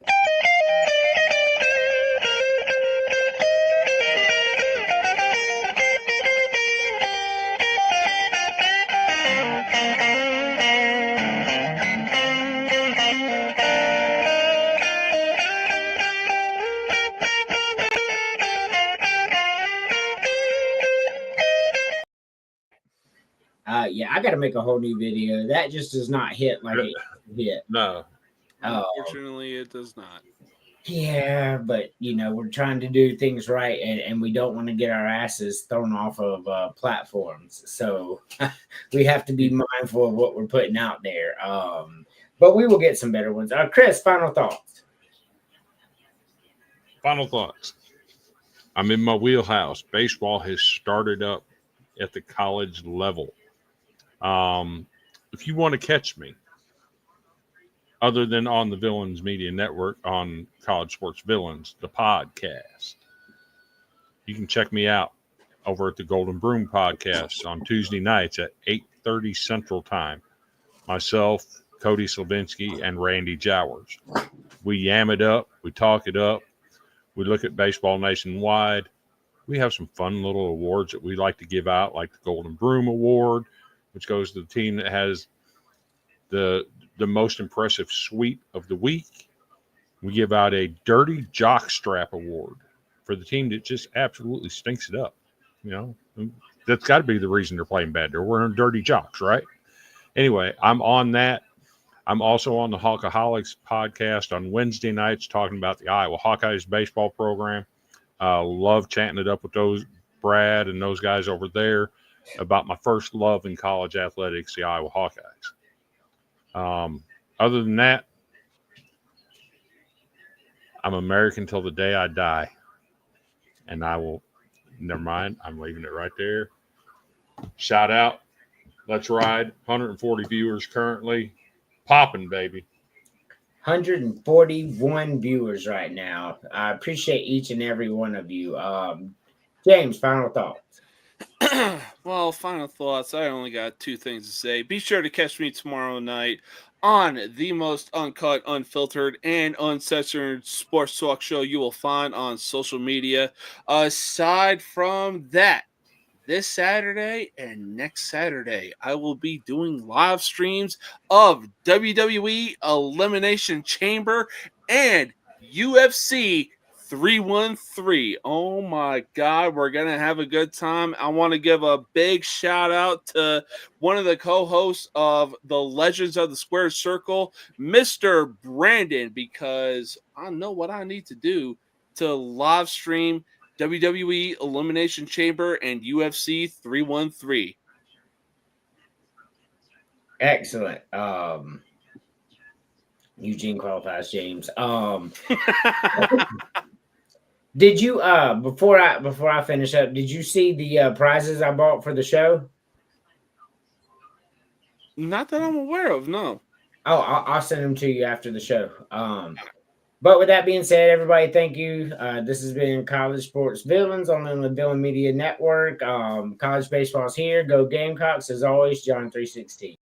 Yeah, I got to make a whole new video. That just does not hit like it hit. No. Unfortunately, it does not. Yeah, but we're trying to do things right, and we don't want to get our asses thrown off of platforms. So we have to be mindful of what we're putting out there. But we will get some better ones. Chris, final thoughts. Final thoughts. I'm in my wheelhouse. Baseball has started up at the college level. If you want to catch me, other than on the Villains Media Network on College Sports Villains, the podcast, you can check me out over at the Golden Broom Podcast on Tuesday nights at 8:30 Central Time. Myself, Cody Slavinsky, and Randy Jowers. We yam it up. We talk it up. We look at baseball nationwide. We have some fun little awards that we like to give out, like the Golden Broom Award, which goes to the team that has the most impressive sweep of the week. We give out a Dirty Jockstrap Award for the team that just absolutely stinks it up. That's got to be the reason they're playing bad. They're wearing dirty jocks, right? Anyway, I'm on that. I'm also on the Hawkaholics podcast on Wednesday nights talking about the Iowa Hawkeyes baseball program. Love chatting it up with those Brad and those guys over there about my first love in college athletics, the Iowa Hawkeyes. Other than that, I'm American till the day I die. And I will, never mind, I'm leaving it right there. Shout out. Let's ride. 140 viewers currently. Popping, baby. 141 viewers right now. I appreciate each and every one of you. James, final thoughts. Well, final thoughts. I only got two things to say. Be sure to catch me tomorrow night on the most uncut, unfiltered, and uncensored sports talk show you will find on social media. Aside from that, this Saturday and next Saturday, I will be doing live streams of WWE Elimination Chamber and UFC 313. Oh my God, we're going to have a good time. I want to give a big shout out to one of the co-hosts of the Legends of the Square Circle, Mr. Brandon, because I know what I need to do to live stream WWE Elimination Chamber and UFC 313. Excellent. Eugene qualifies James. Did you before I finish up, did you see the prizes I bought for the show? Not that I'm aware of, no. Oh, I'll send them to you after the show. But with that being said, everybody, thank you. This has been College Sports Villains on the Villain Media Network. College baseball's here. Go Gamecocks. As always, John 3:16.